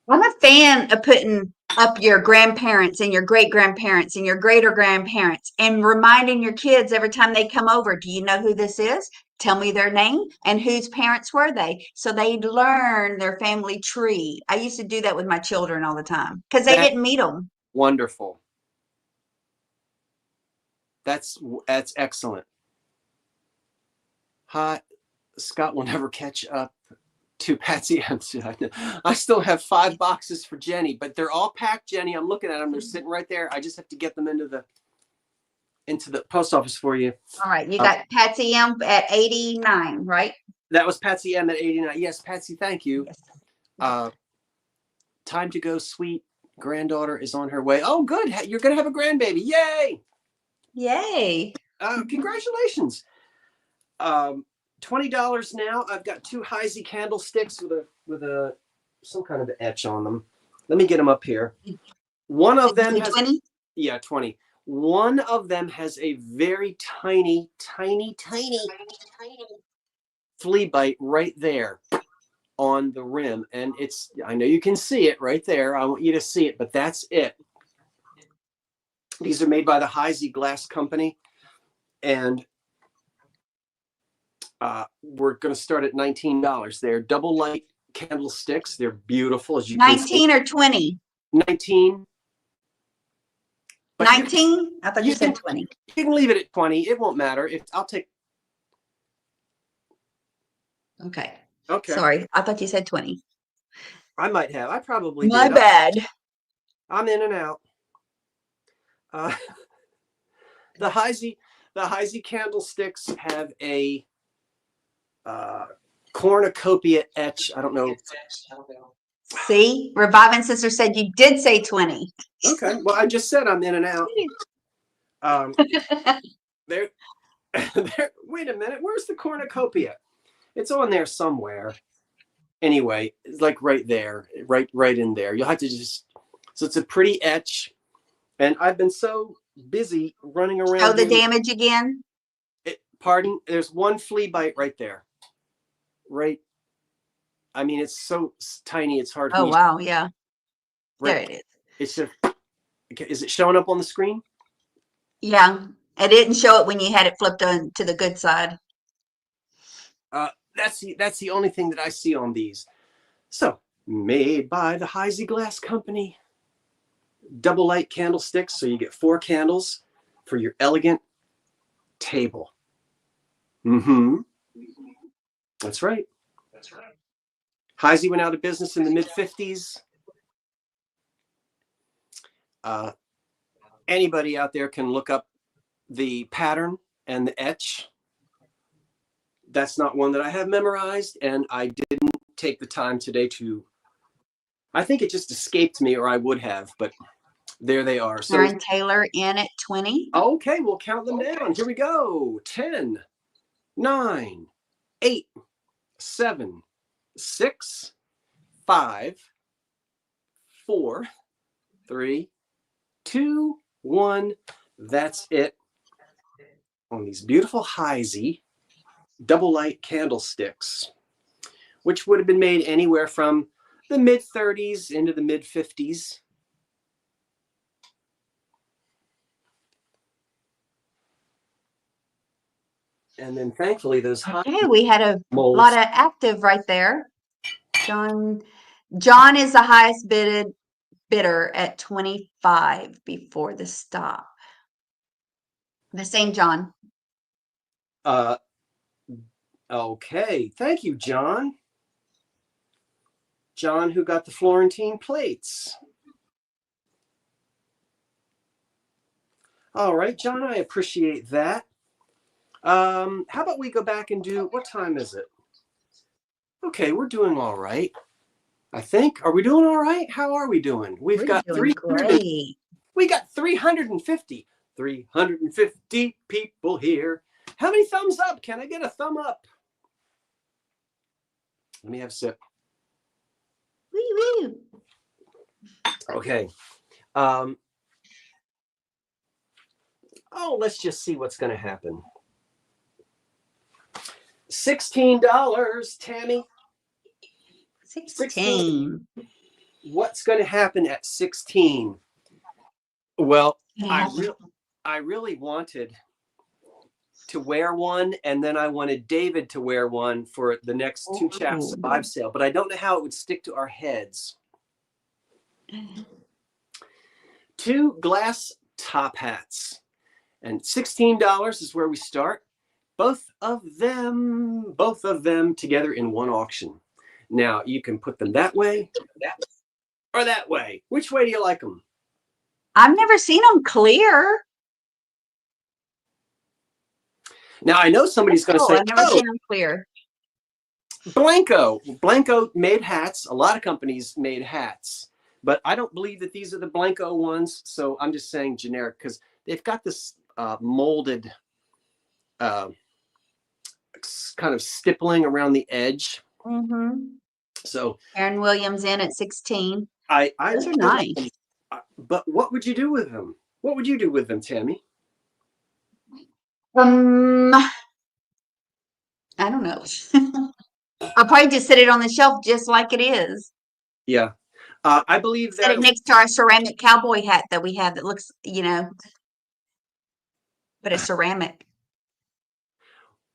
I'm a fan of putting up your grandparents and your great-grandparents and your greater-grandparents and reminding your kids every time they come over, do you know who this is? Tell me their name and whose parents were they? So they learn their family tree. I used to do that with my children all the time because they didn't meet them. Wonderful. That's excellent. Scott will never catch up to Patsy. I still have 5 boxes for Jenny, but they're all packed, Jenny. I'm looking at them. They're sitting right there. I just have to get them into the post office for you. All right. You got Patsy M at 89, right? That was Patsy M at 89. Yes, Patsy, thank you. Yes. Time to go, sweet granddaughter is on her way. Oh, good. You're going to have a grandbaby. Yay. Yay. Congratulations. $20 now. I've got 2 Heisey candlesticks with some kind of etch on them. Let me get them up here. One of them has 20? Yeah, 20. One of them has a very tiny flea bite right there on the rim, and I know you can see it right there. I want you to see it, but that's it. These are made by the Heisey Glass Company, and we're going to start at $19. They're double light candlesticks. They're beautiful, as you can see. 19 or 20? 19. 19? I thought you said 20. You can leave it at 20. It won't matter. I'll take. Okay. Okay. Sorry. I thought you said 20. I might have. I probably My did. bad. I'm in and out. The Heisey candlesticks have a cornucopia etch. I don't know. See, Reviving Sister said you did say 20. Okay. Well, I just said I'm in and out. There. Wait a minute. Where's the cornucopia? It's on there somewhere. Anyway, it's like right there, right in there. You'll have to so it's a pretty etch. And I've been so busy running around. Show the damage again. Pardon? There's one flea bite right there. Right. I mean, it's so tiny. It's hard. Oh, wow. Yeah. Right. There it is. It's just. Is it showing up on the screen? Yeah. I didn't show it when you had it flipped on to the good side. That's the only thing that I see on these. So, made by the Heisey Glass Company. Double light candlesticks, so you get 4 candles for your elegant table. That's right. Heisey went out of business in the mid-50s. Anybody out there can look up the pattern and the etch. That's not one that I have memorized, and I didn't take the time today to I think it just escaped me, or I would have, but there they are. So, Karen Taylor in at 20. okay, we'll count them down. Here we go. 10, 9, 8, 7, 6, 5, 4, 3, 2, 1. That's it on these beautiful Heisey double light candlesticks, which would have been made anywhere from the mid 30s into the mid 50s. And then thankfully those Okay, we had a molds. lot of active right there. John is the highest bidder at 25 before the stop. The same John. Okay, thank you, John. John, who got the Florentine plates. All right, John, I appreciate that. How about we go back and do, what time is it? Okay, we're doing all right, I think. Are we doing all right? How are we doing? We're got doing great. We got 350 people here. How many thumbs up? Can I get a thumb up? Let me have a sip. Woo, woo. Okay. Let's just see what's going to happen. $16, Tammy. 16. What's going to happen at 16? Well, Yeah. I really wanted to wear one, and then I wanted David to wear one for the next two chapters of Live Sale, but I don't know how it would stick to our heads. 2 glass top hats, and $16 is where we start. Both of them together in one auction. Now you can put them that way, or that way. Which way do you like them? I've never seen them clear. Now I know somebody's going to say, I've never seen them clear. Blanco made hats. A lot of companies made hats, but I don't believe that these are the Blanco ones. So I'm just saying generic because they've got this molded kind of stippling around the edge. Mm-hmm. So Aaron Williams in at 16. Those are like nice. them. But what would you do with them? What would you do with them, Tammy? I don't know. I'll probably just set it on the shelf just like it is. Yeah. I believe Set it next to our ceramic cowboy hat that we have that looks, but it's ceramic.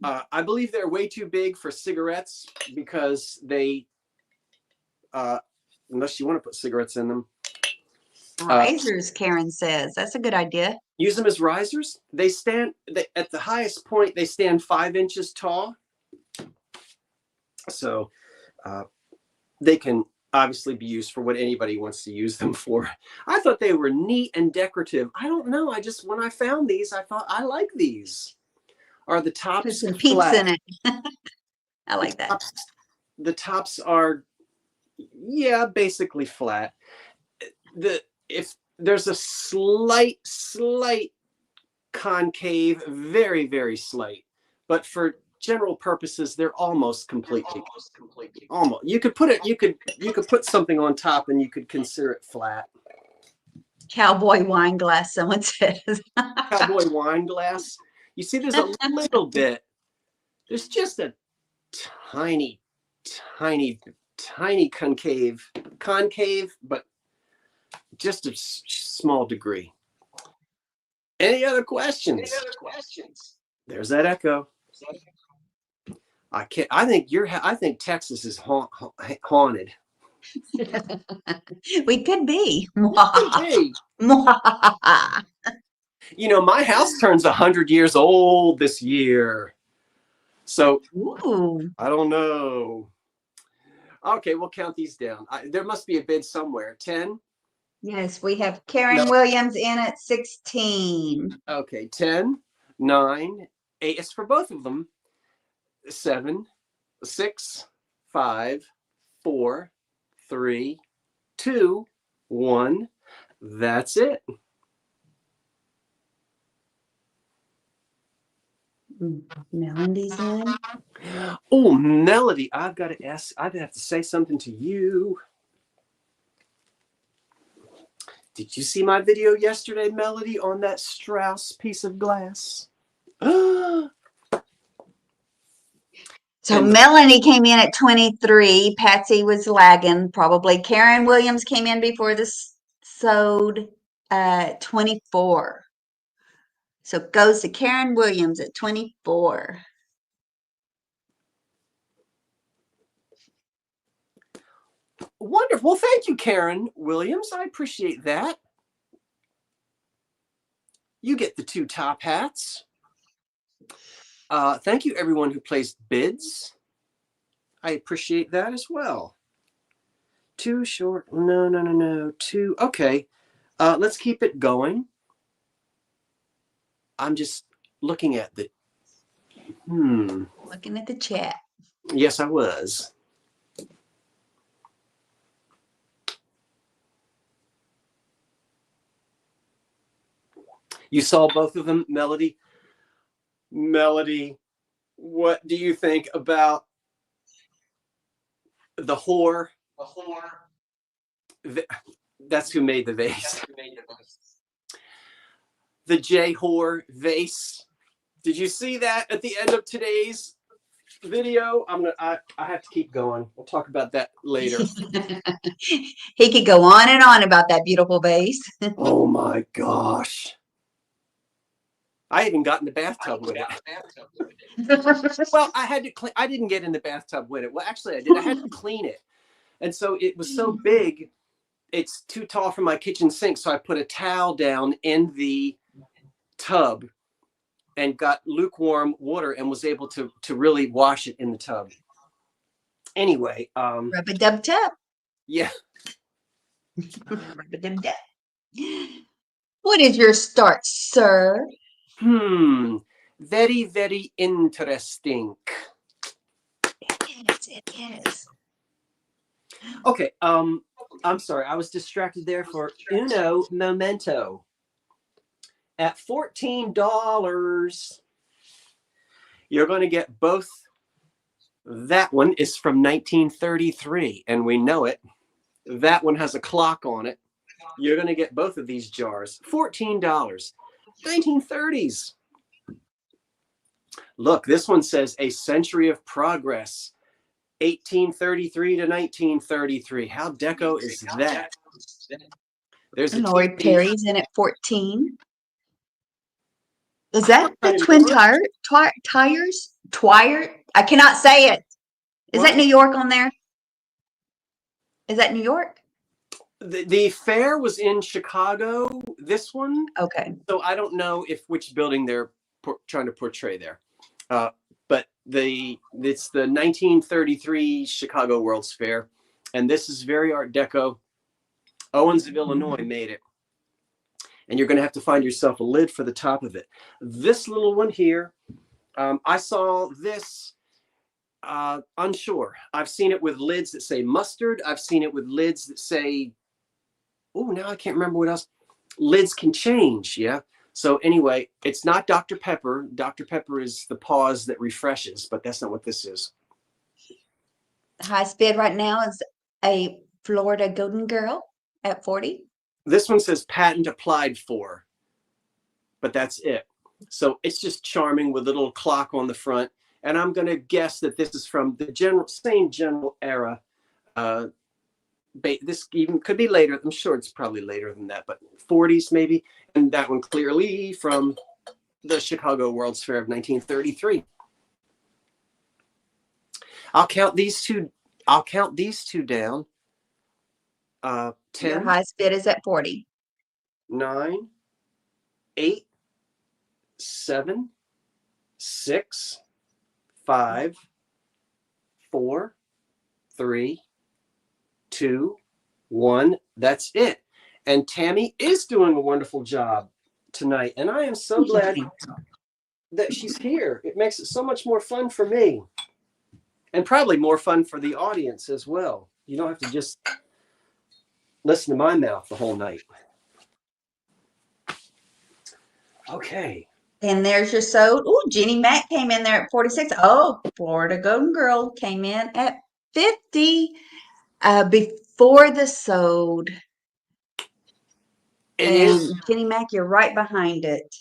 I believe they're way too big for cigarettes because they, unless you want to put cigarettes in them. Risers, Karen says. That's a good idea. Use them as risers. They stand at the highest point. They stand 5 inches tall. So they can obviously be used for what anybody wants to use them for. I thought they were neat and decorative. I don't know. When I found these, I thought I like these. Are the tops Put some peeps flat? in it. I like that. The tops are, basically flat. If there's a slight concave, very, very slight, but for general purposes, they're almost completely. Almost. You could put something on top and you could consider it flat. Cowboy wine glass, someone says. Cowboy wine glass. You see, there's a little bit. There's just a tiny concave, but just a small degree. Any other questions? There's that echo. I think Texas is haunted. We could be. My house turns 100 years old this year. So, Ooh. I don't know. Okay, we'll count these down. There must be a bid somewhere. 10? Yes, we have Karen Williams in at 16. Okay, 10, 9, 8. It's for both of them. 7, 6, 5, 4, 3, 2, 1. That's it. Melody's in. Oh, Melody, I've got to ask, I have to say something to you. Did you see my video yesterday, Melody, on that Strauss piece of glass? So And Melanie came in at 23. Patsy was lagging probably. Karen Williams came in before this sewed 24. So it goes to Karen Williams at 24. wonderful. Thank you, Karen Williams. I appreciate that. You get the 2 top hats. Thank you, everyone who placed bids. I appreciate that as well. 2 short. No. 2. Okay. Let's keep it going. I'm just looking at the. Looking at the chat. Yes, I was. You saw both of them, Melody? Melody, what do you think about the whore? That's who made the vase. The J whore vase. Did you see that at the end of today's video? I have to keep going. We'll talk about that later. He could go on and on about that beautiful vase. Oh my gosh. I even got in the bathtub with it. Well, I had to clean. I didn't get in the bathtub with it. Well, actually, I did. I had to clean it. And so it was so big, it's too tall for my kitchen sink. So I put a towel down in the tub and got lukewarm water and was able to really wash it in the tub. Anyway. Rub-a-dub-tub. Yeah. Rub-a-dub-dub. What is your start, sir? Very, very interesting. It is. Okay. I'm sorry. I was distracted there for uno momento. At $14, you're going to get both. That one is from 1933, and we know it. That one has a clock on it. You're going to get both of these jars. $14. 1930s. Look, this one says A Century of Progress, 1833 to 1933. How deco is that? There's a Lori TV. Perry's in at 14. Is that the twin tires? Twire? I cannot say it. Is that New York on there? Is that New York? The fair was in Chicago, this one. Okay. So I don't know which building they're trying to portray there. But it's the 1933 Chicago World's Fair. And this is very Art Deco. Owens of Illinois made it. And you're going to have to find yourself a lid for the top of it. This little one here, I saw this, unsure. I've seen it with lids that say mustard. I've seen it with lids that say, oh, now I can't remember what else. Lids can change, yeah? So anyway, it's not Dr. Pepper. Dr. Pepper is the pause that refreshes, but that's not what this is. The highest bid right now is a Florida Golden Girl at 40. This one says patent applied for, but that's it. So it's just charming with a little clock on the front. And I'm going to guess that this is from the same general era. This even could be later. I'm sure it's probably later than that, but 40s maybe. And that one clearly from the Chicago World's Fair of 1933. I'll count these two down. 10. Your highest bid is at 40. 9, 8, 7, 6, 5, 4, 3, 2, 1. That's it. And Tammy is doing a wonderful job tonight. And I am so glad that she's here. It makes it so much more fun for me. And probably more fun for the audience as well. You don't have to just listen to my mouth the whole night. Okay. And there's your sewed. Oh, Jenny Mack came in there at 46. Oh, Florida Golden Girl came in at 50 before the sewed. It And is. Jenny Mack, you're right behind it.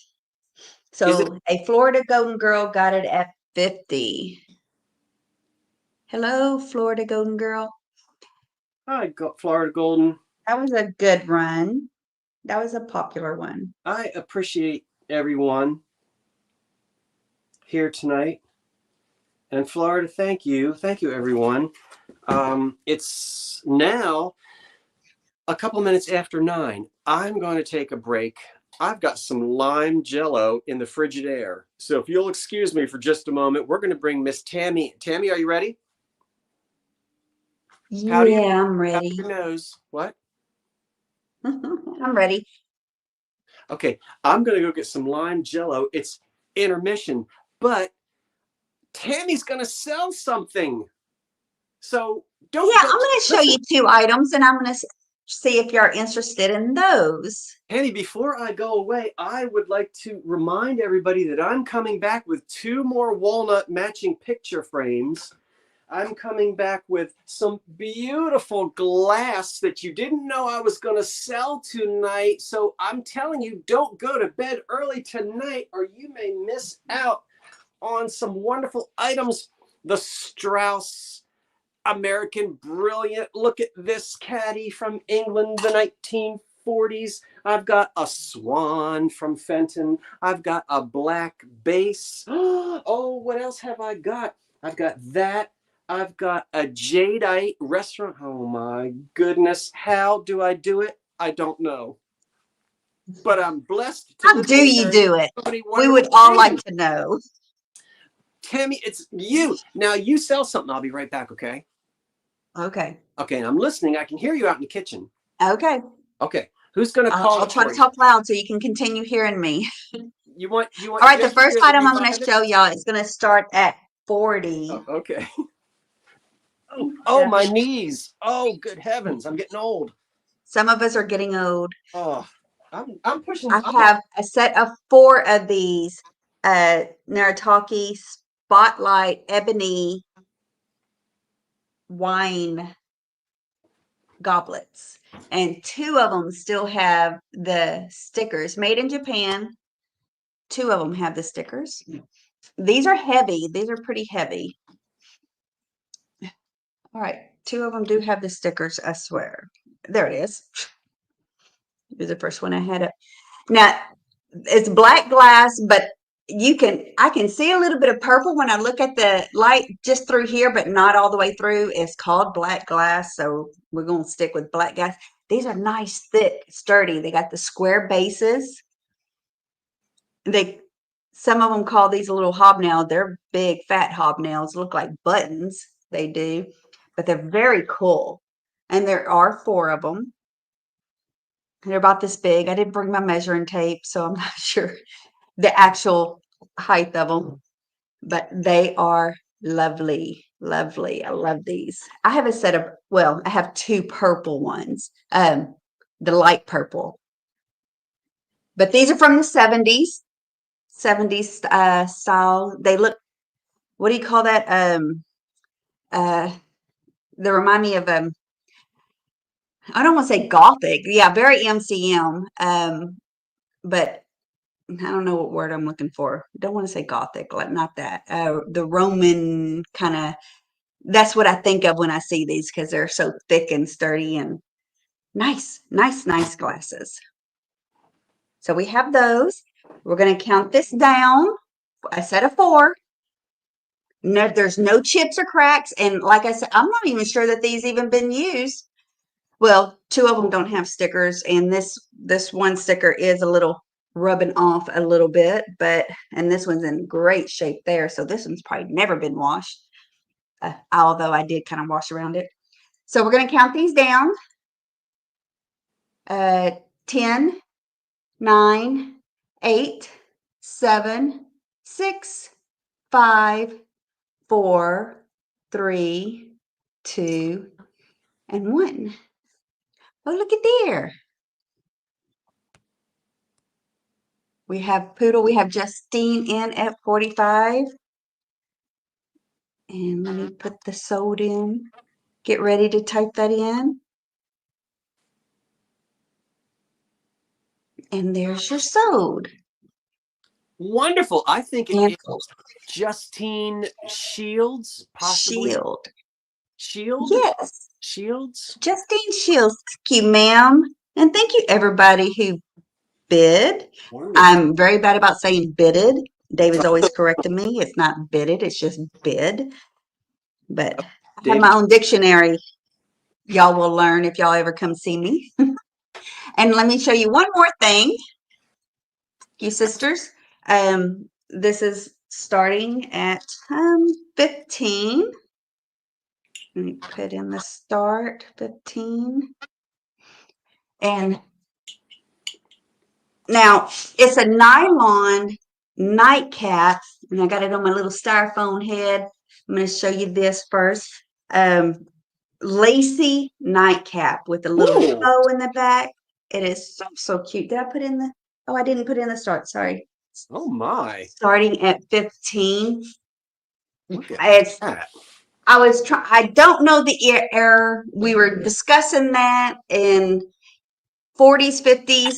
Is it? So a Florida Golden Girl got it at 50. Hello, Florida Golden Girl. I got Florida Golden. That was a good run. That was a popular one. I appreciate everyone here tonight. And Florida, thank you. Thank you, everyone. It's now a couple minutes after 9. I'm going to take a break. I've got some lime jello in the Frigidaire. So if you'll excuse me for just a moment, we're going to bring Miss Tammy. Tammy, are you ready? Yeah, I'm Powder ready. your nose. What? I'm ready. Okay, I'm going to go get some lime jello. It's intermission, but Tammy's going to sell something. So don't Yeah, go. I'm going to show you 2 items and I'm going to see if you're interested in those. Tammy, before I go away, I would like to remind everybody that I'm coming back with 2 more walnut matching picture frames. I'm coming back with some beautiful glass that you didn't know I was going to sell tonight. So I'm telling you, don't go to bed early tonight or you may miss out on some wonderful items. The Strauss American Brilliant. Look at this caddy from England, the 1940s. I've got a swan from Fenton. I've got a black base. Oh, what else have I got? I've got that. I've got a Jadeite restaurant. Oh my goodness. How do I do it? I don't know. But I'm blessed to How live do you do it? so many We would wonderful all like things. to know. Tammy, it's you. Now you sell something. I'll be right back, okay? Okay. Okay, and I'm listening. I can hear you out in the kitchen. Okay. Okay, who's going to call I'll it try for to you? talk loud so you can continue hearing me. You want All right, the just to first hear the item I'm going to revive it? show y'all is going to start at 40. Oh, okay. Oh, my knees. Oh, good heavens. I'm getting old. Some of us are getting old. Oh, I'm pushing. I have a set of 4 of these Narataki Spotlight Ebony wine goblets. And 2 of them still have the stickers. Made in Japan. 2 of them have the stickers. These are heavy. These are pretty heavy. All right. 2 of them do have the stickers, I swear. There it is. Here's the first one I had up. Now, it's black glass, but I can see a little bit of purple when I look at the light just through here, but not all the way through. It's called black glass, so we're going to stick with black glass. These are nice, thick, sturdy. They got the square bases. Some of them call these a little hobnail. They're big, fat hobnails. Look like buttons. They do, but they're very cool. And there are 4 of them. They're about this big. I didn't bring my measuring tape, so I'm not sure the actual height of them, but they are lovely, lovely. I love these. I have a set of, well, I have 2 purple ones, the light purple, but these are from the 70s style. They look, what do you call that? They remind me of, I don't want to say gothic. Yeah, very MCM. But I don't know what word I'm looking for. Don't want to say gothic, like not that. The Roman kind of, that's what I think of when I see these because they're so thick and sturdy and nice, nice, nice glasses. So we have those. We're going to count this down. A set of 4. No, there's no chips or cracks. And like I said, I'm not even sure that these even been used. Well, 2 of them don't have stickers, and this one sticker is a little rubbing off a little bit, and this one's in great shape there. So this one's probably never been washed, although I did kind of wash around it. So we're going to count these down. 10, 9, 8, 7, 6, 5, 4, 3, 2, and 1. Oh, look at there. We have Poodle. We have Justine in at 45. And let me put the sold in. Get ready to type that in. And there's your sold. Wonderful. I think it And is Justine Shields, possibly. Shield. Shield? Yes. Shields? Justine Shields. Thank you, ma'am. And thank you, everybody who bid. Wonderful. I'm very bad about saying bidded. David's always correcting me. It's not bidded, it's just bid. But I have David. my own dictionary. Y'all will learn if y'all ever come see me. And let me show you one more thing, you sisters. This is starting at 15. Let me put in the start 15. And now it's a nylon nightcap, and I got it on my little styrofoam head. I'm going to show you this first. Lacy nightcap with a little Ooh. bow in the back. It is so cute. Did I put in the? Oh, I didn't put in the start. Sorry. Oh my. Starting at 15. Look at It's. that. I was trying. I don't know the error. We were discussing that in 40s, 50s,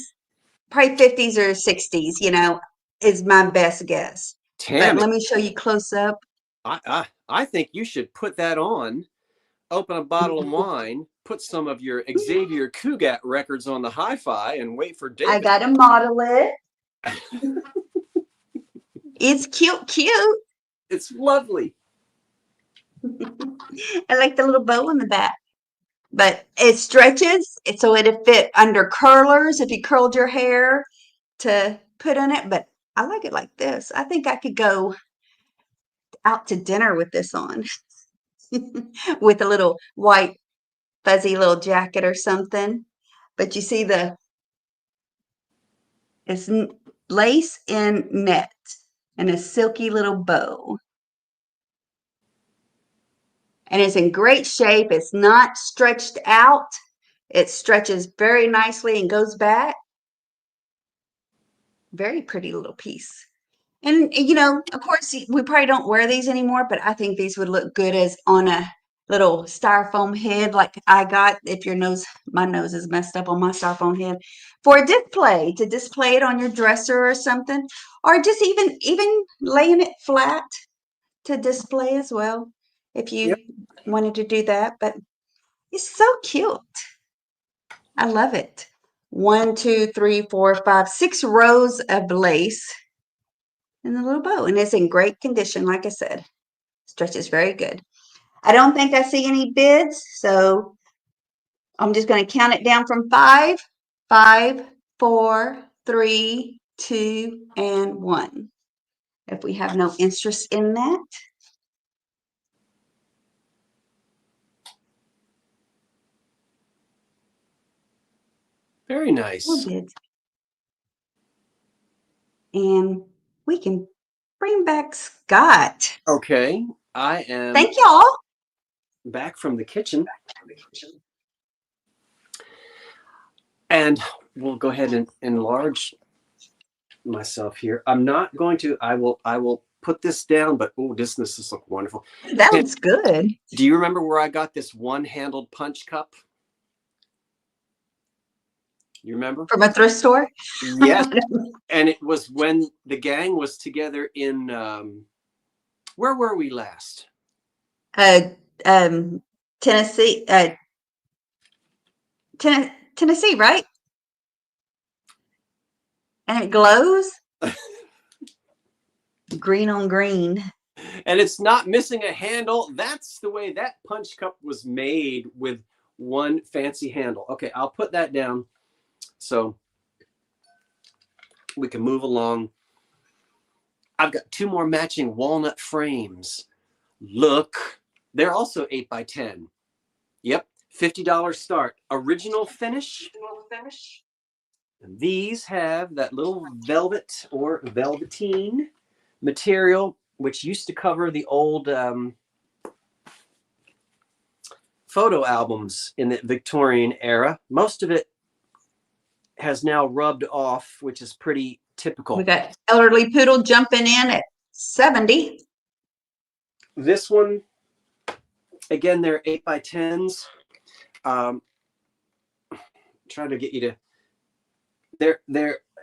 probably 50s or 60s. You know, is my best guess. But Tammy, let me show you close up. I think you should put that on, open a bottle of wine, put some of your Xavier Cugat records on the hi-fi, and wait for David. I got to model it. It's cute. It's lovely. I like the little bow in the back. But it stretches, so it'll fit under curlers if you curled your hair to put on it. But I like it like this. I think I could go out to dinner with this on, with a little white fuzzy little jacket or something. But you see it's lace and net and a silky little bow. And it's in great shape. It's not stretched out. It stretches very nicely and goes back. Very pretty little piece. And, you know, of course, we probably don't wear these anymore, but I think these would look good as on a little styrofoam head like I got. If my nose is messed up on my styrofoam head, for a display, to display it on your dresser or something, or just even laying it flat to display as well, if you wanted to do that. But it's so cute. I love it. 1, 2, 3, 4, 5, 6 rows of lace and the little bow. And it's in great condition, like I said. Stretches very good. I don't think I see any bids, so I'm just going to count it down from 5. 5, 4, 3, 2, and 1. If we have no interest in that. Very nice. More bids. And we can bring back Scott. Okay, I am Thank y'all. back from the kitchen. And we'll go ahead and enlarge myself here. I'm not going to, I will put this down, but oh, this looks wonderful. That looks good. Do you remember where I got this one-handled punch cup? You remember? From a thrift store? Yes. And it was when the gang was together in, where were we last? Tennessee. Tennessee, right? And it glows. Green on green. And it's not missing a handle. That's the way that punch cup was made, with one fancy handle. Okay, I'll put that down so we can move along. I've got 2 more matching walnut frames. Look, they're also 8 by 10. Yep, $50 start. Original finish. And these have that little velvet or velveteen material, which used to cover the old photo albums in the Victorian era. Most of it has now rubbed off, which is pretty typical. We got elderly poodle jumping in at 70. This one, again, they're 8x10s. Try to get you to,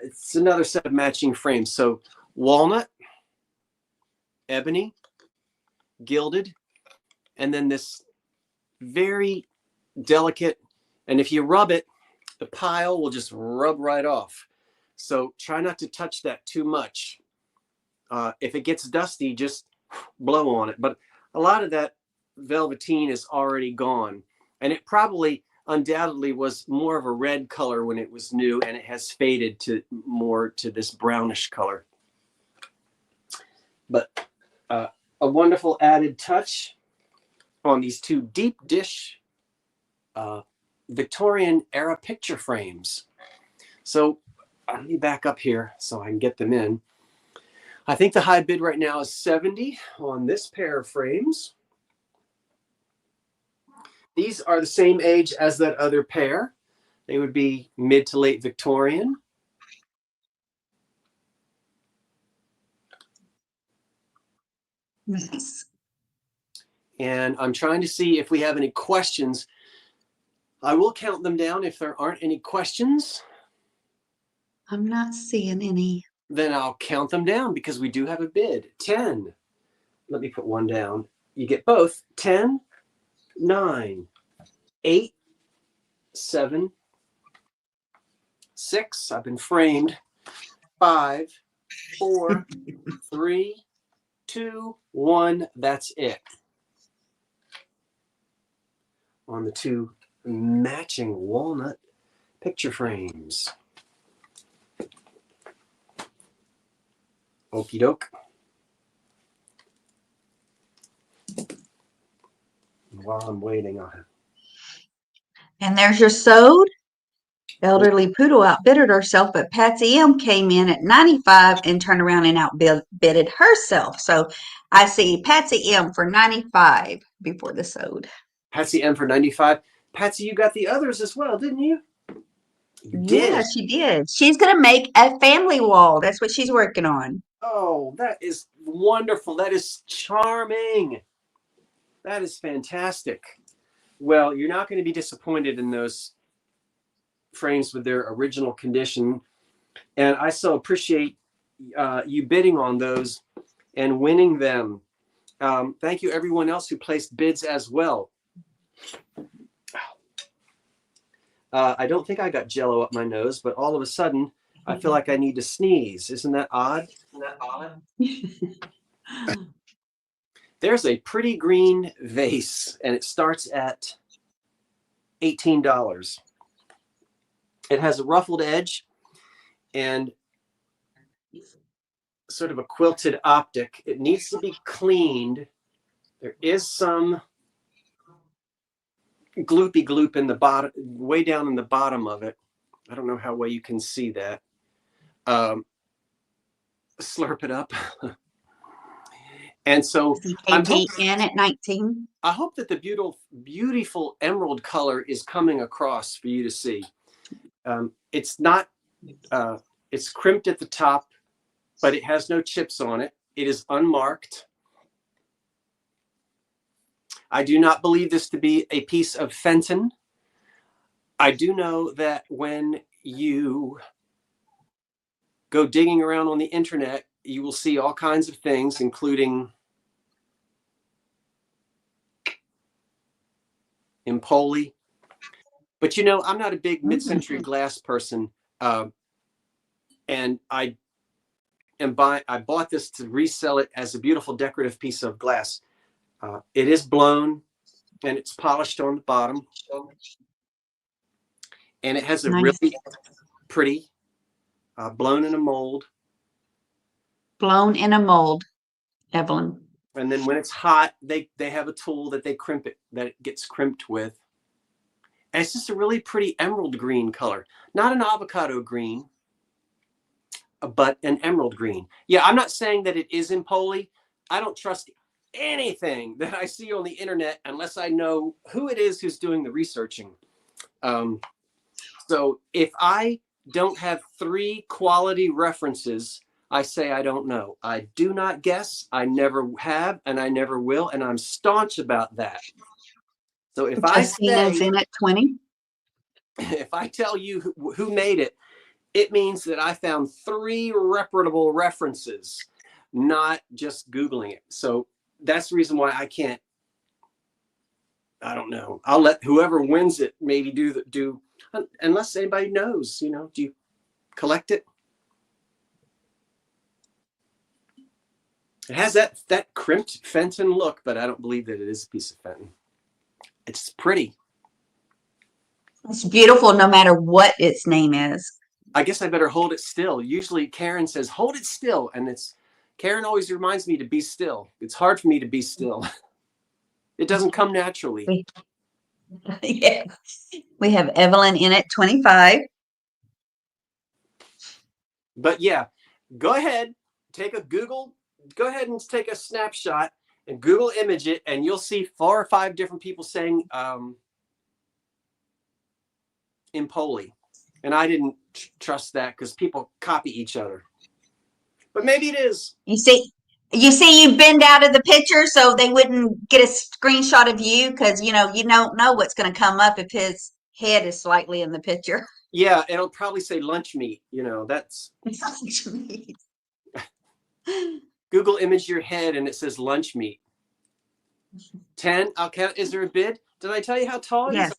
it's another set of matching frames. So walnut, ebony, gilded, and then this very delicate, and if you rub it, the pile will just rub right off. So try not to touch that too much. If it gets dusty, just blow on it. But a lot of that velveteen is already gone. And it probably undoubtedly was more of a red color when it was new, and it has faded to more to this brownish color. But a wonderful added touch on these two deep dish Victorian era picture frames. So let me back up here so I can get them in. I think the high bid right now is 70 on this pair of frames. These are the same age as that other pair. They would be mid to late Victorian. Nice. And I'm trying to see if we have any questions. I will count them down if there aren't any questions. I'm not seeing any. Then I'll count them down because we do have a bid. 10. Let me put one down. You get both. 10, 9, 8, 7, 6. I've been framed. 5, 4, 3, 2, 1. That's it. On the two matching walnut picture frames. Okie doke. While I'm waiting on it. And there's your sewed. Elderly poodle outbidded herself, but Patsy M came in at 95 and turned around and outbidded herself. So I see Patsy M for 95 before the sewed. Patsy M for 95. Patsy, you got the others as well, didn't you? You Yeah, did. she did. She's going to make a family wall. That's what she's working on. Oh, that is wonderful. That is charming. That is fantastic. Well, you're not going to be disappointed in those frames with their original condition. And I so appreciate you bidding on those and winning them. Thank you, everyone else who placed bids as well. I don't think I got Jell-O up my nose, but all of a sudden, I feel like I need to sneeze. Isn't that odd? There's a pretty green vase, and it starts at $18. It has a ruffled edge and sort of a quilted optic. It needs to be cleaned. There is some gloopy gloop in the bottom, way down in the bottom of it. I don't know how well you can see that. Slurp it up. And so in at 19. I hope that the beautiful emerald color is coming across for you to see. It's not, it's crimped at the top, but it has no chips on it. It is unmarked. I do not believe this to be a piece of Fenton. I do know that when you go digging around on the internet, you will see all kinds of things, including Empoli. But you know, I'm not a big mid-century glass person, and I bought this to resell it as a beautiful decorative piece of glass. It is blown and it's polished on the bottom, and it has a really pretty blown in a mold. Blown in a mold, Evelyn. And then when it's hot, they have a tool that they crimp it, that it gets crimped with. And it's just a really pretty emerald green color. Not an avocado green, but an emerald green. Yeah, I'm not saying that it is Empoli. I don't trust anything that I see on the internet unless I know who it is who's doing the researching. So if I don't have 3 quality references, I say I don't know. I do not guess. I never have, and I never will, and I'm staunch about that. So if I Tostino's say, in at 20. if I tell you who made it, it means that I found 3 reputable references, not just Googling it. So that's the reason why I can't. I don't know. I'll let whoever wins it maybe do unless anybody knows. You know, do you collect it? It has that crimped Fenton look, but I don't believe that it is a piece of Fenton. It's pretty. It's beautiful no matter what its name is. I guess I better hold it still. Usually Karen says, hold it still. And Karen always reminds me to be still. It's hard for me to be still. It doesn't come naturally. Yeah. We have Evelyn in at 25. But yeah, go ahead, go ahead and take a snapshot and Google image it, and you'll see 4 or 5 different people saying Empoli. And I didn't trust that because people copy each other. But maybe it is. You see, you bend out of the picture so they wouldn't get a screenshot of you because you don't know what's going to come up if his head is slightly in the picture. Yeah, it'll probably say lunch meat. That's Google image your head and it says lunch meat. 10, I'll count. Is there a bid? Did I tell you how tall it is?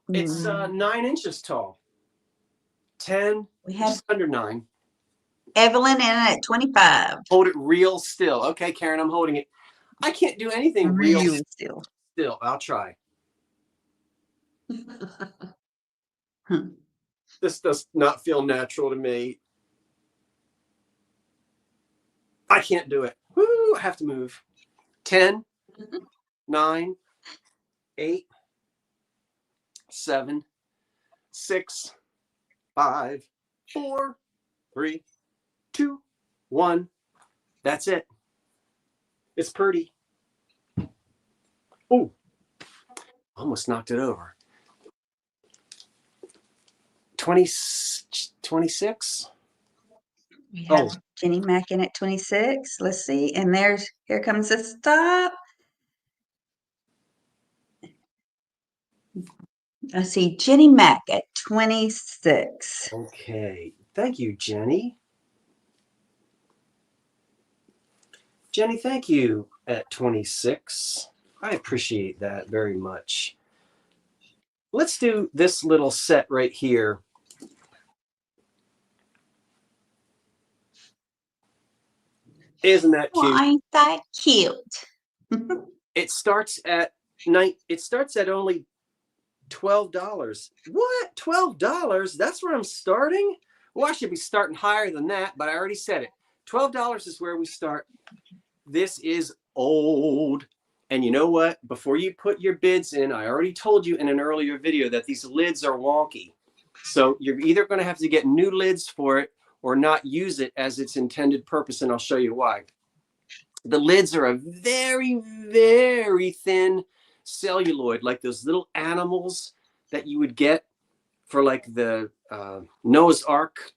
Yes. It's 9 inches tall. 10, We have just under 9. Evelyn in at 25. Hold it real still. Okay, Karen, I'm holding it. I can't do anything real still. I'll try. This does not feel natural to me. I can't do it. Woo, I have to move. 10, 9, 8, 7, 6, 5, 4, 3, 2, 1. That's it. It's pretty. Oh, almost knocked it over. 26. We have Jenny Mack in at 26. Let's see. And here comes the stop. I see Jenny Mack at 26. Okay. Thank you, Jenny. Jenny, thank you at 26. I appreciate that very much. Let's do this little set right here. Isn't that cute? Well, ain't that cute? It starts at only $12. What? $12? That's where I'm starting? Well, I should be starting higher than that, but I already said it. $12 is where we start. This is old. And you know what? Before you put your bids in, I already told you in an earlier video that these lids are wonky. So you're either going to have to get new lids for it or not use it as its intended purpose, and I'll show you why. The lids are a very, very thin celluloid, like those little animals that you would get for like the Noah's Ark,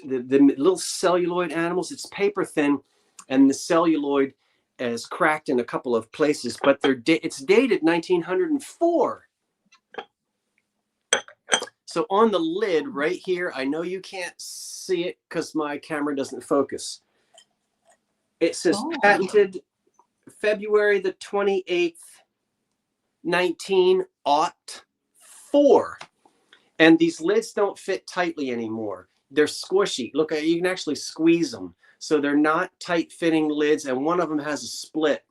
the little celluloid animals. It's paper thin, and the celluloid is cracked in a couple of places, but it's dated 1904. So on the lid right here, I know you can't see it because my camera doesn't focus. It says patented February the 28th, 1904. And these lids don't fit tightly anymore. They're squishy. Look, you can actually squeeze them. So they're not tight fitting lids, and one of them has a split.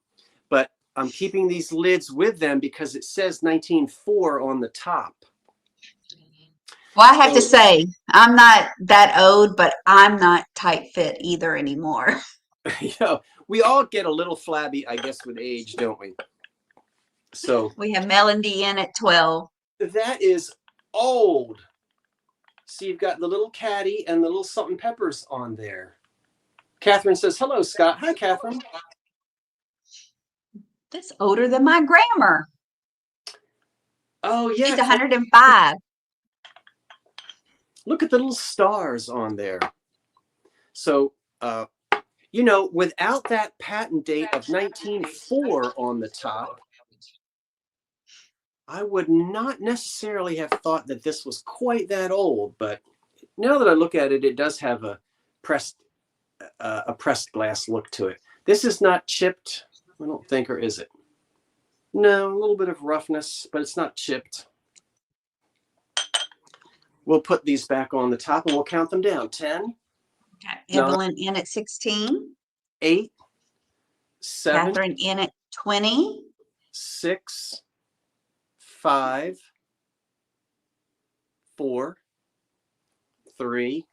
But I'm keeping these lids with them because it says 1904 on the top. Well, I have to say, I'm not that old, but I'm not tight fit either anymore. We all get a little flabby, I guess, with age, don't we? So we have Melody in at 12. That is old. So you've got the little caddy and the little salt and peppers on there. Catherine says, hello, Scott. Hi, Catherine. That's older than my grammar. Oh, yeah. It's 105. Look at the little stars on there. So, you know, without that patent date of 1904 on the top, I would not necessarily have thought that this was quite that old. But now that I look at it, it does have a pressed glass look to it. This is not chipped, I don't think, or is it? No, a little bit of roughness, but it's not chipped. We'll put these back on the top and we'll count them down. 10. Got Evelyn in at 16. 8. 7. Catherine in at 20. 6. 5. 4. 3.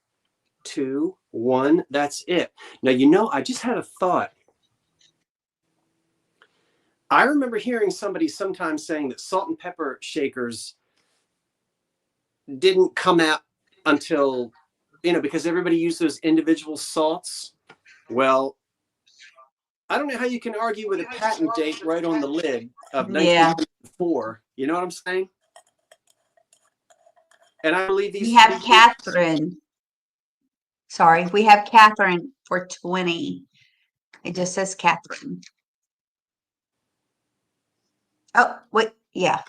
2. 1. That's it. Now, you know, I just had a thought. I remember hearing somebody sometimes saying that salt and pepper shakers didn't come out until, you know, because everybody used those individual salts. Well, I don't know how you can argue with a patent date right on the lid of 1904. You know what I'm saying? And I believe these. We have Catherine. Sorry, we have Catherine for 20. It just says Catherine. Oh, wait. Yeah.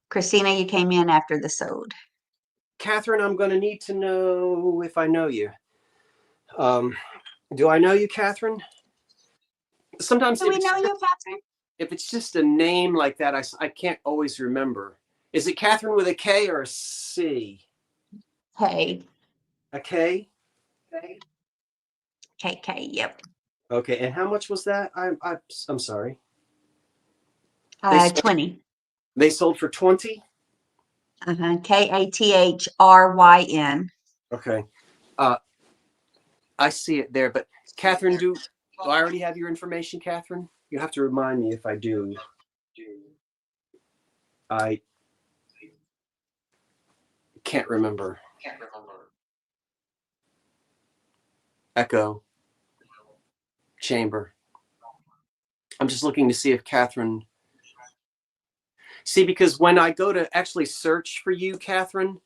Christina, you came in after the sold. Catherine, I'm going to need to know if I know you. Do I know you, Catherine? Sometimes Do we know you, Catherine? If it's just a name like that, I can't always remember. Is it Catherine with a K or a C? K. A K? KK, yep. Okay, and how much was that? I'm sorry. 20. They sold for 20? Kathryn. Okay. I see it there, but Catherine, do I already have your information, Catherine? You have to remind me if I do. I can't remember. Echo. Chamber. I'm just looking to see if Catherine. See, because when I go to actually search for you, Catherine,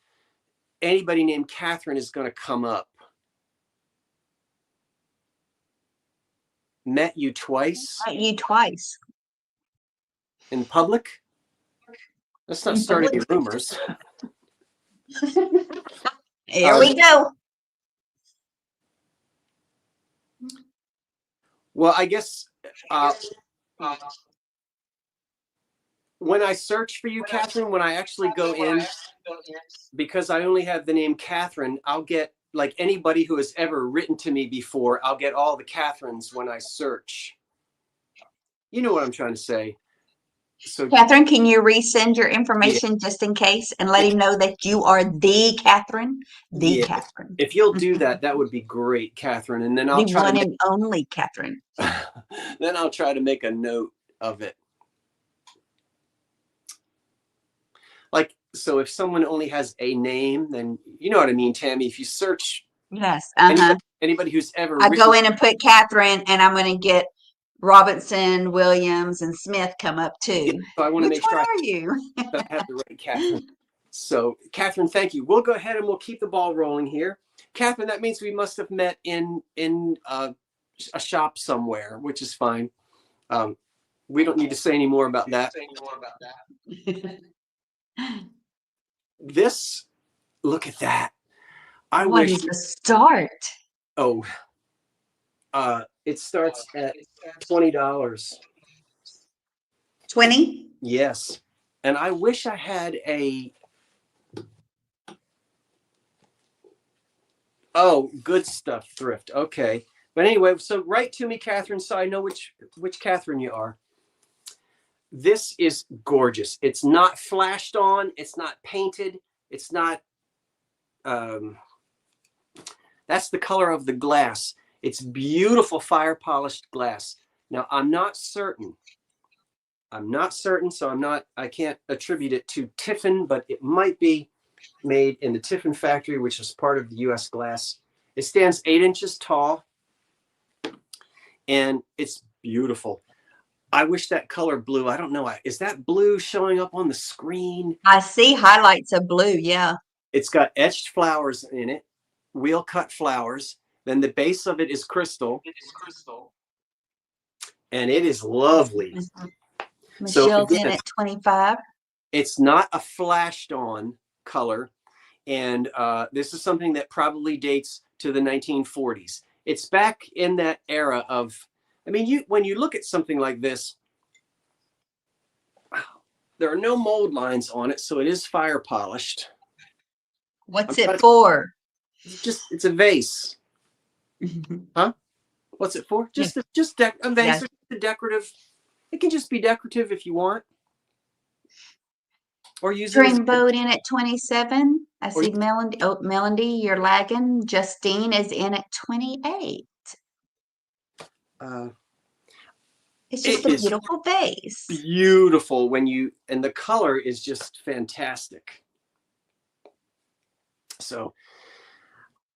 anybody named Catherine is going to come up. Met you twice. Met you twice. In public? That's not starting any rumors. Here we go. Well, I guess when I search for you, Catherine, when I actually go in, because I only have the name Catherine, I'll get, like anybody who has ever written to me before, I'll get all the Catherines when I search. You know what I'm trying to say. So, Catherine, can you resend your information just in case and let him know that you are the Catherine? Catherine. If you'll do that, that would be great, Catherine. And then I'll the try one to and only Catherine. Then I'll try to make a note of it. Like, so if someone only has a name, then you know what I mean, Tammy. If you search anybody who's ever I go in and put Catherine, and I'm going to get Robinson, Williams, and Smith come up too. Yeah, so I want to make sure are you? I have the right Catherine. So, Catherine, thank you. We'll go ahead and we'll keep the ball rolling here. Catherine, that means we must have met in a shop somewhere, which is fine. We don't need to say any more about that. This, look at that. I What wish is the start? Oh, it starts at $20. 20? Yes. And I wish I had a. Oh, good stuff, Thrift. Okay. But anyway, so write to me, Catherine, so I know which Catherine you are. This is gorgeous. It's not flashed on. It's not painted. It's not. That's the color of the glass. It's beautiful fire polished glass. Now, I'm not certain, so I can't attribute it to Tiffin, but it might be made in the Tiffin factory, which is part of the U.S. Glass. It stands 8 inches tall, and it's beautiful. I wish that color blue. I don't know. Is that blue showing up on the screen? I see highlights of blue. Yeah. It's got etched flowers in it, wheel cut flowers. Then the base of it is crystal. And it is lovely. Michelle's So in at 25. It's not a flashed on color. And this is something that probably dates to the 1940s. It's back in that era of, I mean, when you look at something like this, there are no mold lines on it, so it is fire polished. What's it for? It's a vase. Huh? What's it for? Just a vase. Yeah. Or decorative. It can just be decorative if you want. Or use Dreamboat in at 27. I see Melody. Oh, Melody, you're lagging. Justine is in at 28. It's just a beautiful vase. Beautiful and the color is just fantastic. So,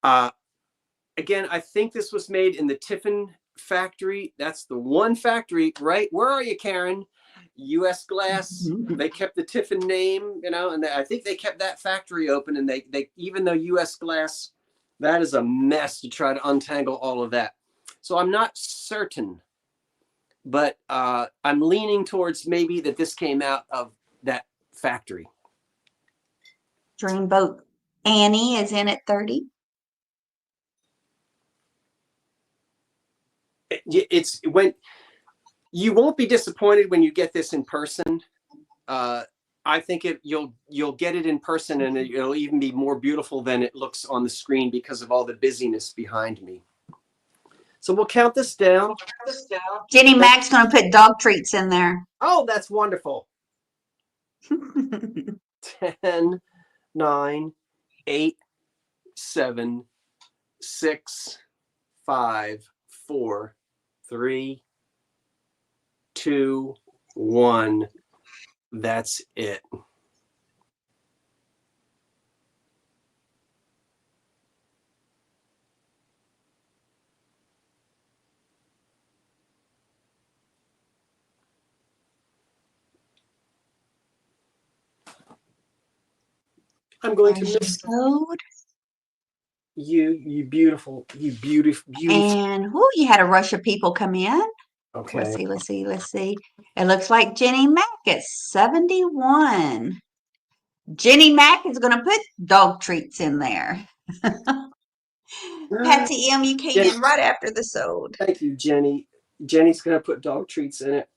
again, I think this was made in the Tiffin factory. That's the one factory, right? Where are you, Karen? U.S. Glass. They kept the Tiffin name, and I think they kept that factory open. And they even though U.S. Glass, that is a mess to try to untangle all of that. So I'm not certain, but I'm leaning towards maybe that this came out of that factory. Dreamboat Annie is in at 30. It's when you won't be disappointed when you get this in person. I think you'll get it in person, and it'll even be more beautiful than it looks on the screen because of all the busyness behind me. So we'll count this down. Jenny Mac's going to put dog treats in there. Oh, that's wonderful. 10, 9, 8, 7, 6, 5, 4, 3, 2, 1. That's it. I'm going to miss you beautiful. And you had a rush of people come in. Okay. Let's see. It looks like Jenny Mac at 71. Jenny Mac is going to put dog treats in there. Patsy M, you came in right after the sold. Thank you, Jenny. Jenny's going to put dog treats in it.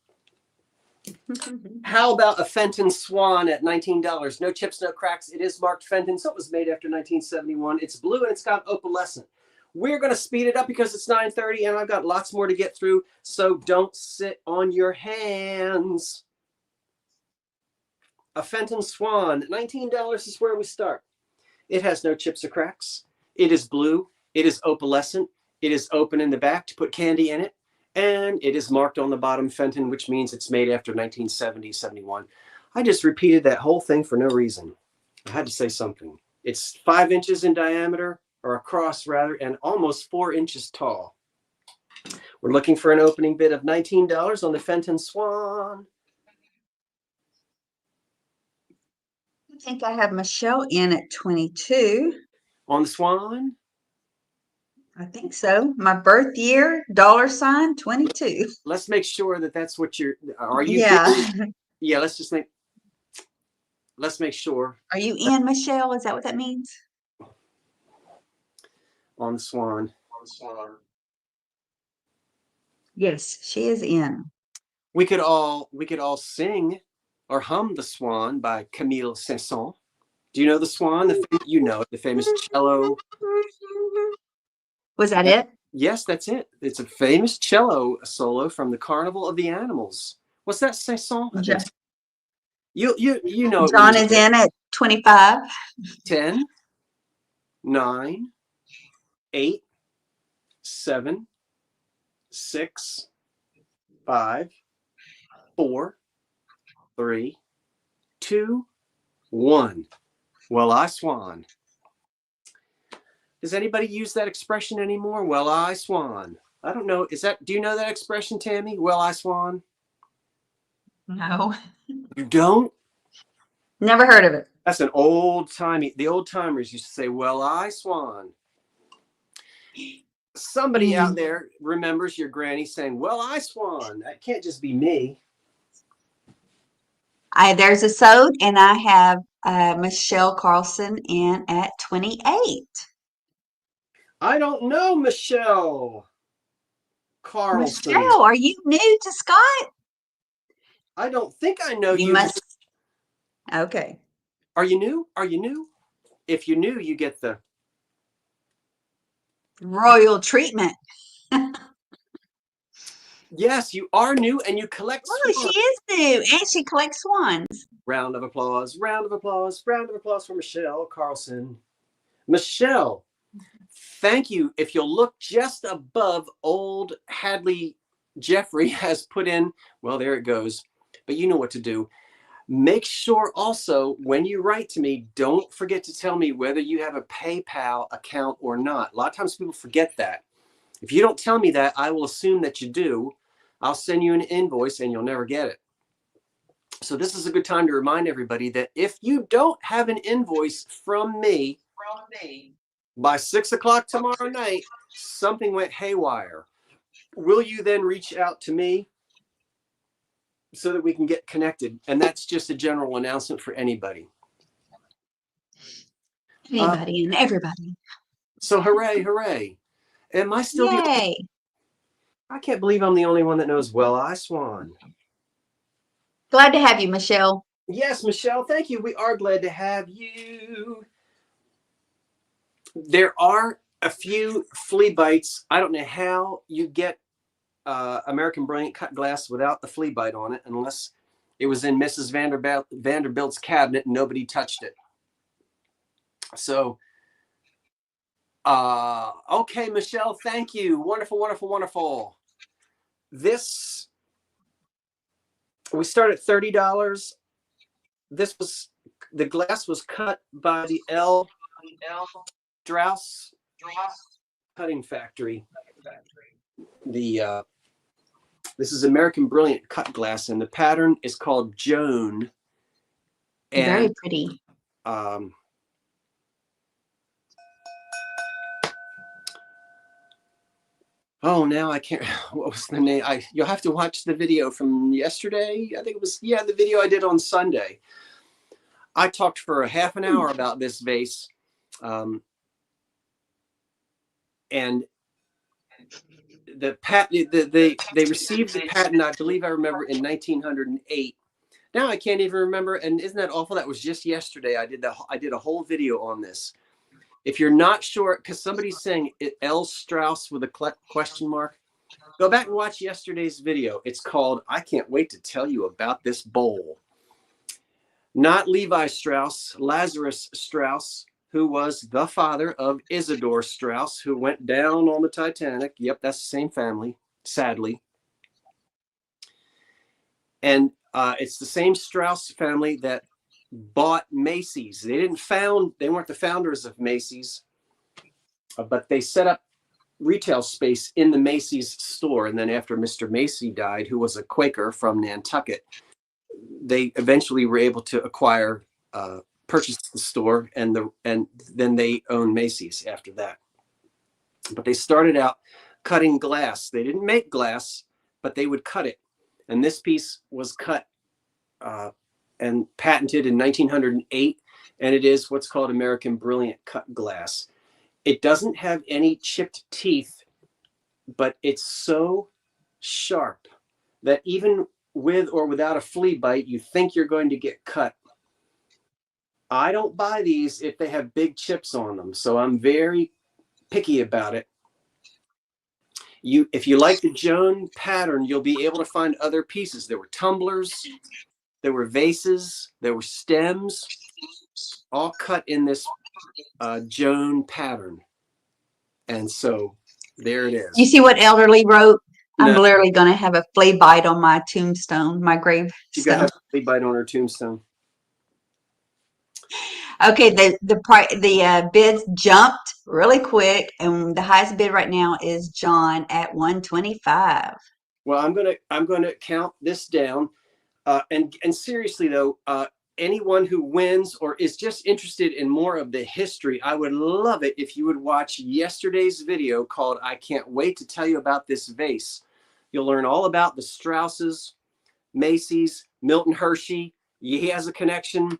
How about a Fenton swan at $19? No chips, no cracks. It is marked Fenton, so it was made after 1971. It's blue and it's got opalescent. We're going to speed it up because it's 9:30 and I've got lots more to get through, so don't sit on your hands. A Fenton swan, $19 is where we start. It has no chips or cracks. It is blue. It is opalescent. It is open in the back to put candy in it. And it is marked on the bottom Fenton, which means it's made after 1970, 71. I just repeated that whole thing for no reason. I had to say something. It's 5 inches in diameter, or across rather, and almost 4 inches tall. We're looking for an opening bid of $19 on the Fenton Swan. I think I have Michelle in at 22. On the Swan? I think so. My birth year, $22. Let's make sure that that's what are you? Yeah. Yeah, let's make sure. Are you in, Michelle? Is that what that means? On the Swan. Yes, she is in. We could all sing or hum The Swan by Camille Saint-Saëns. Do you know The Swan? You know it, the famous cello. Was that it? Yes, that's it. It's a famous cello solo from the Carnival of the Animals. What's that, Saint-Saëns? Yeah. You know. John is in at 25. 10, 9, 8, 7, 6, 5, 4, 3, 2, 1. Well, I swan. Does anybody use that expression anymore? Well, I swan. I don't know. Do you know that expression, Tammy? Well, I swan. No, You don't? never heard of it. That's an old-timey, the old-timers used to say, well, I swan. Somebody out And there remembers your granny saying, well, I swan. That can't just be me. there's a sewed, and I have Michelle Carlson in at 28. I don't know Michelle Carlson. Michelle, are you new to Scott? I don't think I know You you. must. Okay. Are you new? Are you new? If you're new, you get the. Royal treatment. Yes, you are new and you collect Oh, swans. she is new, and she collects swans. Round of applause, round of applause, round of applause for Michelle Carlson. Michelle, thank you. If you'll look just above old Hadley Jeffrey has put in, well, there it goes. But you know what to do. Make sure also when you write to me, don't forget to tell me whether you have a PayPal account or not. A lot of times people forget that. If you don't tell me that, I will assume that you do. I'll send you an invoice and you'll never get it. So this is a good time to remind everybody that if you don't have an invoice from me by 6 o'clock tomorrow night, something went haywire. Will you then reach out to me so that we can get connected? And that's just a general announcement for anybody. Anybody and everybody. So hooray, hooray. Am I still the Yay. I can't believe I'm the only one that knows well I swan. Glad to have you, Michelle. Yes, Michelle, thank you. We are glad to have you. There are a few flea bites. I don't know how you get American Brilliant cut glass without the flea bite on it, unless it was in Mrs. Vanderbilt's cabinet and nobody touched it. So, okay, Michelle, thank you. Wonderful, wonderful, wonderful. This, we start at $30. This was, the glass was cut by the Strauss cutting factory. This is American Brilliant cut glass, and the pattern is called Joan. And Very pretty. Oh, now I can't. What was the name? You'll have to watch the video from yesterday. I think it was, yeah, the video I did on Sunday. I talked for a half an hour about this vase, and the patent. They received the patent, I believe, I remember, in 1908. Now I can't even remember. And isn't that awful? That was just yesterday. I did a whole video on this. If you're not sure, because somebody's saying L. Strauss with a question mark, go back and watch yesterday's video. It's called I Can't Wait to Tell You About This Bowl. Not Levi Strauss, Lazarus Strauss, who was the father of Isidore Strauss, who went down on the Titanic. Yep, that's the same family, sadly. And it's the same Strauss family that bought Macy's. They weren't the founders of Macy's, but they set up retail space in the Macy's store. And then after Mr. Macy died, who was a Quaker from Nantucket, they eventually were able to purchase the store, and then they owned Macy's after that. But they started out cutting glass. They didn't make glass, but they would cut it. And this piece was cut and patented in 1908, and it is what's called American Brilliant cut glass. It doesn't have any chipped teeth, but it's so sharp that even with or without a flea bite, you think you're going to get cut. I don't buy these if they have big chips on them, so I'm very picky about it. If you like the Joan pattern, you'll be able to find other pieces. There were tumblers, there were vases, there were stems, all cut in this Joan pattern. And so there it is. You see what Elderly wrote? No. I'm literally going to have a flea bite on my tombstone, my gravestone. She got a flea bite on her tombstone. Okay, the bids jumped really quick, and the highest bid right now is John at $125. Well, I'm gonna count this down. And seriously though, anyone who wins or is just interested in more of the history, I would love it if you would watch yesterday's video called "I Can't Wait to Tell You About This Vase." You'll learn all about the Strausses, Macy's, Milton Hershey. He has a connection.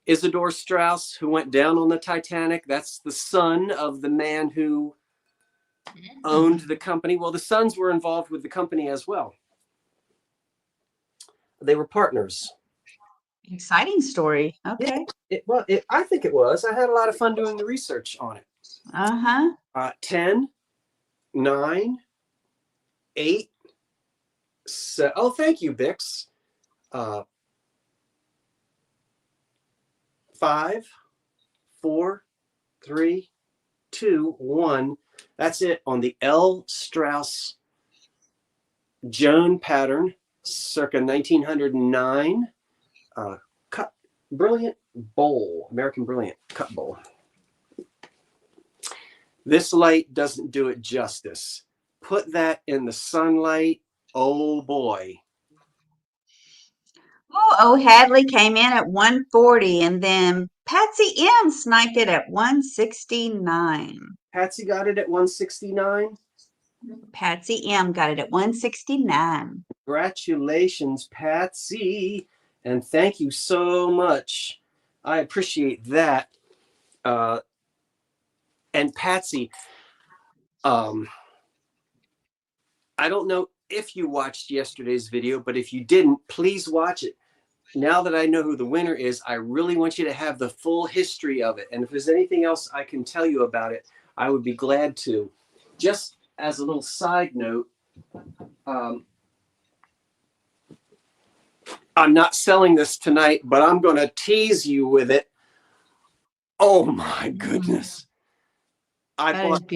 Isidore Strauss, who went down on the Titanic. That's the son of the man who owned the company. Well, the sons were involved with the company as well. They were partners. Exciting story. Okay. I think it was. I had a lot of fun doing the research on it. 10, 9, 8, 7. Oh, thank you, Bix. 5, 4, 3, 2, 1. That's it on the L. Strauss Joan pattern, circa 1909. Cut brilliant bowl, American Brilliant cut bowl. This light doesn't do it justice. Put that in the sunlight. Oh boy. Oh, Hadley came in at 140, and then Patsy M sniped it at 169. Patsy got it at 169. Patsy M got it at 169. Congratulations, Patsy. And thank you so much. I appreciate that. And Patsy, I don't know if you watched yesterday's video, but if you didn't, please watch it. Now that I know who the winner is, I really want you to have the full history of it. And if there's anything else I can tell you about it, I would be glad to. Just as a little side note, I'm not selling this tonight, but I'm going to tease you with it. Oh my goodness. I bought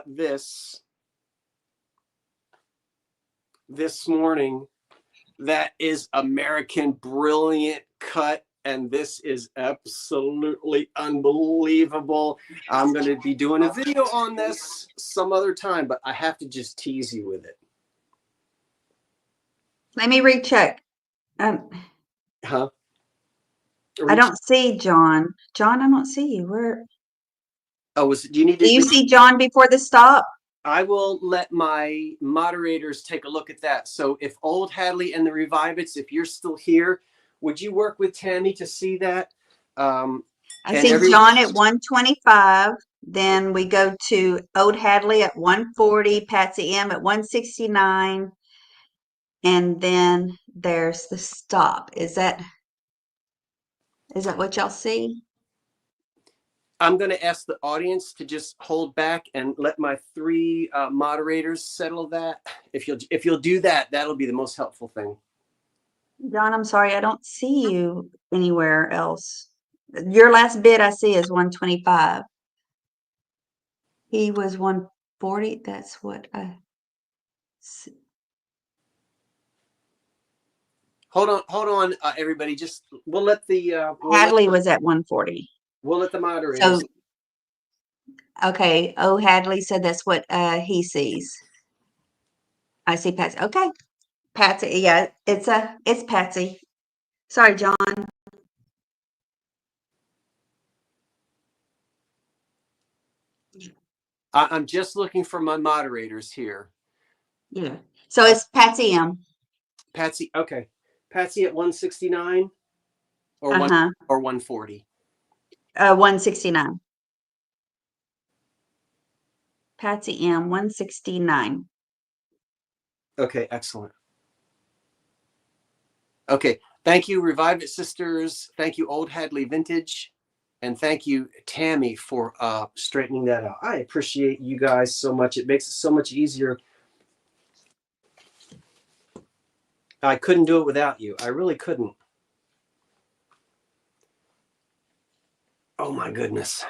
this morning. That is American Brilliant cut, and this is absolutely unbelievable. I'm going to be doing a video on this some other time, but I have to just tease you with it. Let me recheck. Huh? I don't see John. John, I don't see you. Where? Oh, do you need to? Do you see John before the stop? I will let my moderators take a look at that. So if Old Hadley and the Revivites, if you're still here, would you work with Tammy to see that? I see John at 125. Then we go to Old Hadley at 140, Patsy M at 169. And then there's the stop. Is that what y'all see? I'm going to ask the audience to just hold back and let my 3 moderators settle that. If you'll do that, that'll be the most helpful thing. John, I'm sorry, I don't see you anywhere else. Your last bid I see is 125. He was 140. That's what I see. Hold on, everybody. Just we'll let the Hadley was at 140. We'll let the moderators. So, okay. Oh, Hadley said that's what he sees. I see Patsy. Okay, Patsy. Yeah, it's Patsy. Sorry, John. I'm just looking for my moderators here. Yeah. So it's Patsy M. Patsy. Okay. Patsy at 169 or or 140. 169. Patsy M 169. Okay, excellent. Okay, thank you, Revive It Sisters. Thank you, Old Hadley Vintage. And thank you, Tammy, for straightening that out. I appreciate you guys so much. It makes it so much easier. I couldn't do it without you. I really couldn't. Oh my goodness.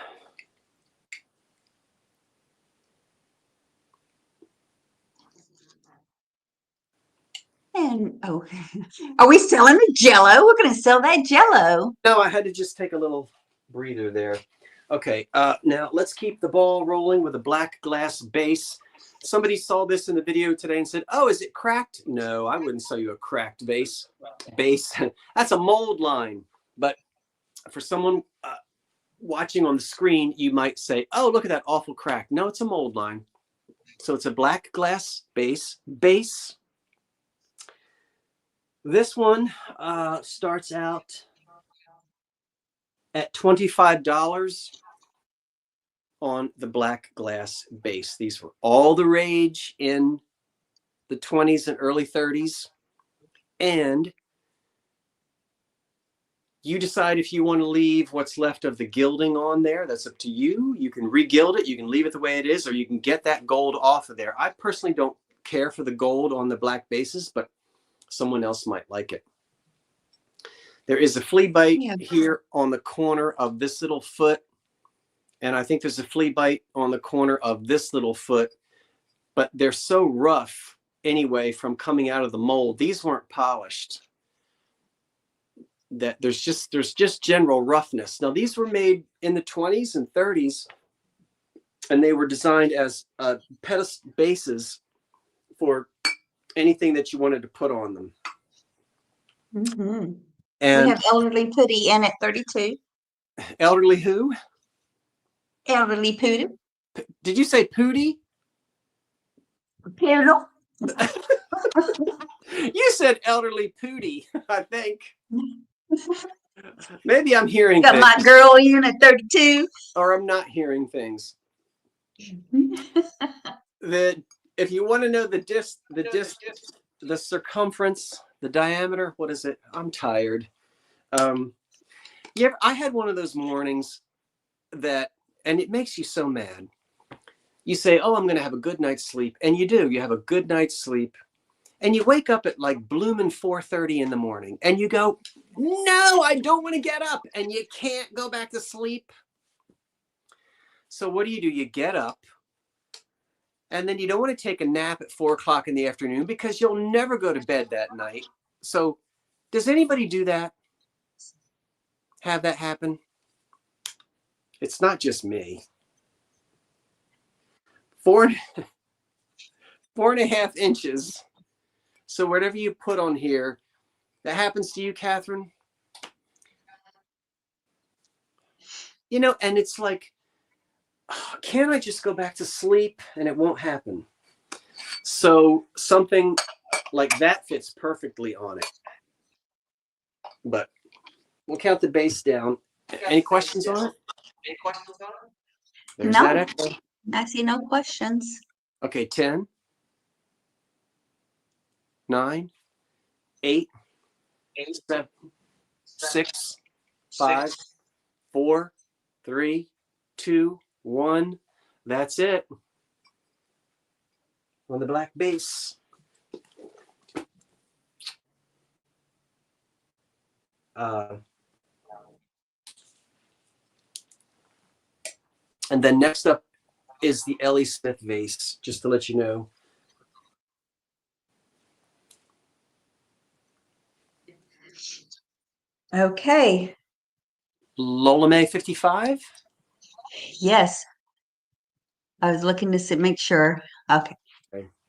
And are we selling the Jello? We're going to sell that Jello. No, I had to just take a little breather there. Okay, now let's keep the ball rolling with a black glass base. Somebody saw this in the video today and said, "Oh, is it cracked?" No, I wouldn't sell you a cracked vase. That's a mold line. But for someone watching on the screen, you might say, "Oh, look at that awful crack." No, it's a mold line. So it's a black glass base. This one starts out at $25 on the black glass base. These were all the rage in the 20s and early 30s. And you decide if you want to leave what's left of the gilding on there. That's up to you. You can re-gild it. You can leave it the way it is, or you can get that gold off of there. I personally don't care for the gold on the black bases, but someone else might like it. There is a flea bite here on the corner of this little foot. And I think there's a flea bite on the corner of this little foot, but they're so rough anyway from coming out of the mold. These weren't polished. That there's just general roughness. Now these were made in the 20s and 30s, and they were designed as pedestal bases for anything that you wanted to put on them. Mm-hmm. And we have elderly putty in at 32. Elderly who? Elderly poodle. Did you say pootie? Poodle. You said elderly pootie, I think. Maybe I'm hearing Got things. my girl in at 32. Or I'm not hearing things. If you want to know the circumference, the diameter, what is it? I'm tired. I had one of those mornings and it makes you so mad. You say, "Oh, I'm going to have a good night's sleep." And you do. You have a good night's sleep. And you wake up at like blooming 4:30 in the morning. And you go, "No, I don't want to get up." And you can't go back to sleep. So what do? You get up. And then you don't want to take a nap at 4 o'clock in the afternoon because you'll never go to bed that night. So does anybody do that? Have that happen? It's not just me. 4.5 inches. So whatever you put on here, that happens to you, Catherine? And it's like, can't I just go back to sleep? And it won't happen. So something like that fits perfectly on it. But we'll count the base down. Any questions on it? There's that echo. I see no questions. Okay, 10, 9, 8, 7, 6, 5, 4, 3, 2, 1. That's it. On the black base. And then next up is the Ellie Smith vase, just to let you know. Okay. Lola May 55? Yes. I was looking to make sure. Okay.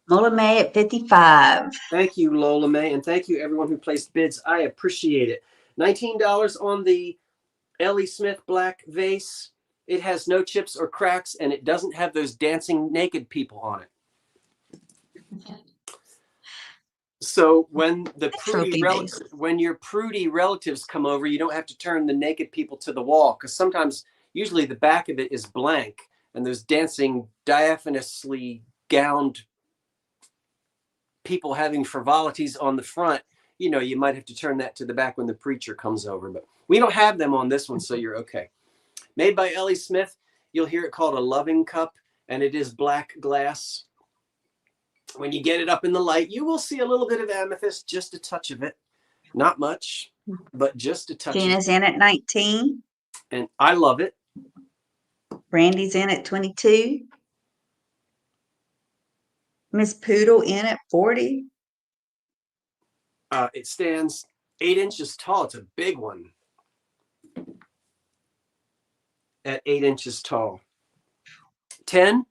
Lola May at 55. Thank you, Lola May, and thank you everyone who placed bids. I appreciate it. $19 on the Ellie Smith black vase. It has no chips or cracks, and it doesn't have those dancing naked people on it. So when your prudy relatives come over, you don't have to turn the naked people to the wall, because usually the back of it is blank, and those dancing diaphanously gowned people having frivolities on the front, you might have to turn that to the back when the preacher comes over. But we don't have them on this one, so you're okay. Made by Ellie Smith. You'll hear it called a loving cup, and it is black glass. When you get it up in the light, you will see a little bit of amethyst, just a touch of it. Not much, but just a touch. Gina's in at 19. And I love it. Brandy's in at 22. Miss Poodle in at 40. It stands 8 inches tall. It's a big one. At 8 inches tall. 10,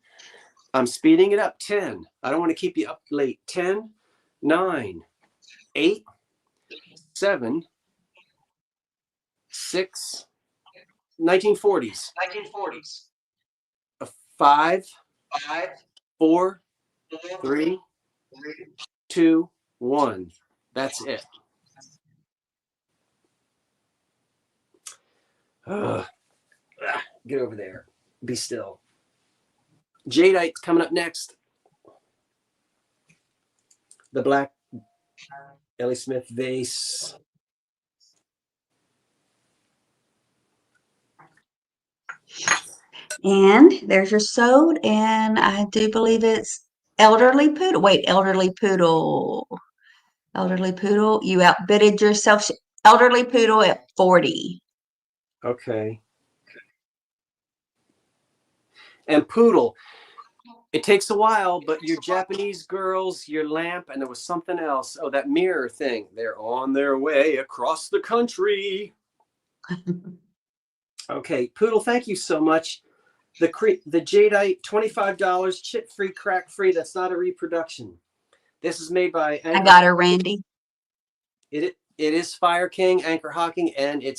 I'm speeding it up. 10. I don't want to keep you up late. 10, 9, 8, 7, 6, 1940s. 5, 4, 3, 2, 1. That's it. Get over there. Be still. Jadeite's coming up next. The black Ellie Smith vase. And there's your sewed, and I do believe it's elderly poodle. Wait, elderly poodle. Elderly poodle, you outbidded yourself. Elderly poodle at 40. Okay. And poodle. It takes a while, but your Japanese girls, your lamp, and there was something else. Oh, that mirror thing. They're on their way across the country. Okay, poodle, thank you so much. The Jadeite, $25, chip-free, crack-free. That's not a reproduction. This is made by Anchor. I got her, Randy. It is Fire King, Anchor Hocking, and it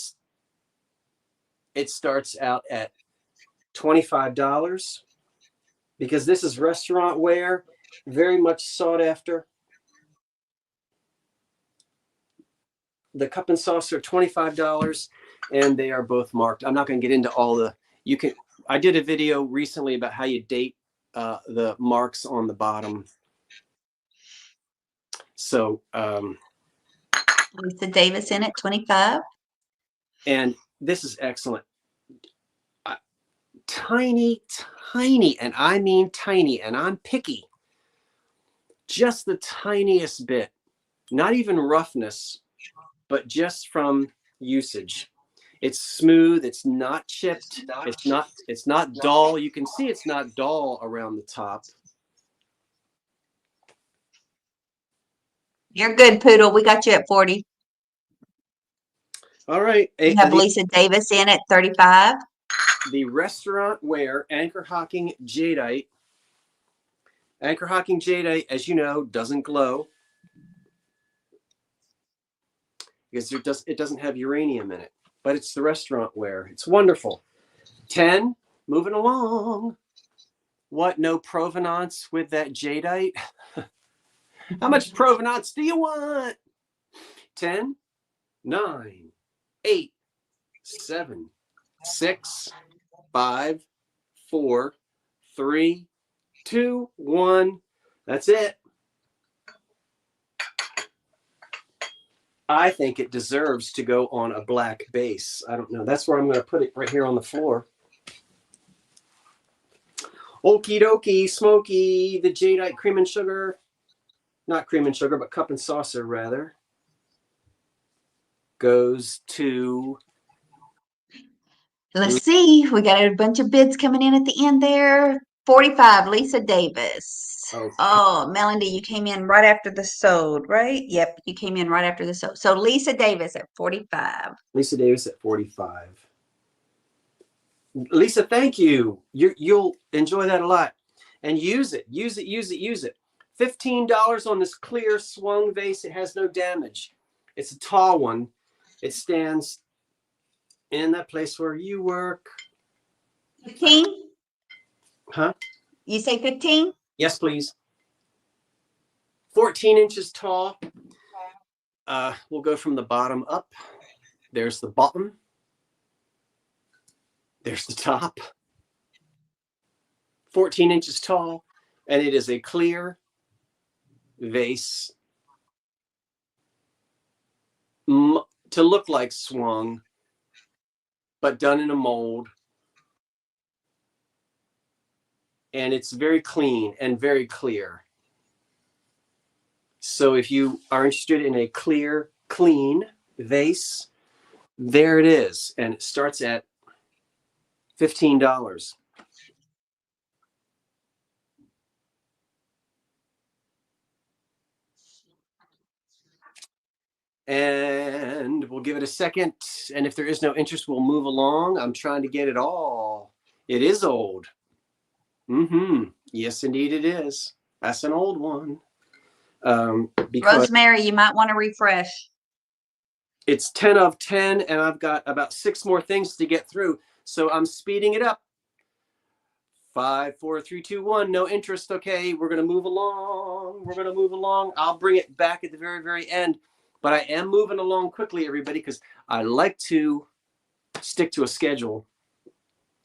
starts out at $25 because this is restaurant wear, very much sought after. The cup and saucer, $25, and they are both marked. I'm not going to get into all the. I did a video recently about how you date the marks on the bottom. So Lisa Davis in at 25. And this is excellent. Tiny, and I mean tiny, and I'm picky. Just the tiniest bit, not even roughness, but just from usage. It's smooth. It's not chipped. It's not dull. You can see it's not dull around the top. You're good, Poodle. We got you at 40. All right. We have Lisa Davis in at 35. The restaurant wear Anchor Hocking Jadeite. Anchor Hocking Jadeite, as you know, doesn't glow because it doesn't have uranium in it, but it's the restaurant wear. It's wonderful. 10, moving along. What, no provenance with that Jadeite? How much provenance do you want? 10, 9, 8, 7, 6, 5, 4, 3, 2, 1. That's it. I think it deserves to go on a black base. I don't know. That's where I'm going to put it, right here on the floor. Okie dokie, smoky, the Jadeite cream and sugar. Not cream and sugar, but cup and saucer, rather. Goes to... Let's see. We got a bunch of bids coming in at the end there. 45, Lisa Davis. Okay. Oh, Melanie, you came in right after the sold, right? Yep, you came in right after the sold. So Lisa Davis at 45. Lisa Davis at 45. Lisa, thank you. You'll enjoy that a lot. And use it. Use it, use it, use it. $15 on this clear swung vase. It has no damage. It's a tall one. It stands in that place where you work. 15? Huh? You say 15? Yes, please. 14 inches tall. We'll go from the bottom up. There's the bottom. There's the top. 14 inches tall. And it is a clear vase to look like swung, but done in a mold. And it's very clean and very clear. So if you are interested in a clear, clean vase, there it is. And it starts at $15. And we'll give it a second. And if there is no interest, we'll move along. I'm trying to get it all. It is old. Mm-hmm. Yes, indeed it is. That's an old one. Because Rosemary, you might want to refresh. it's 10 of 10, and I've got about 6 more things to get through. So I'm speeding it up. 5, 4, 3, 2, 1. No interest. Okay, we're going to move along. We're going to move along. I'll bring it back at the very, very end. But I am moving along quickly, everybody, because I like to stick to a schedule.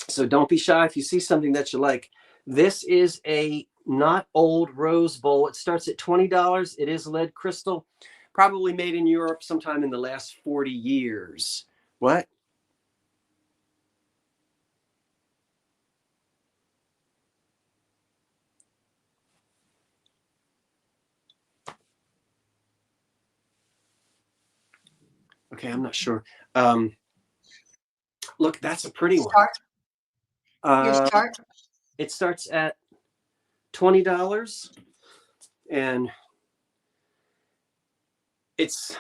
So don't be shy if you see something that you like. This is a not old rose bowl. It starts at $20. It is lead crystal, probably made in Europe sometime in the last 40 years. What? Okay, I'm not sure. Look, that's a pretty one. Your start. It starts at $20, and it's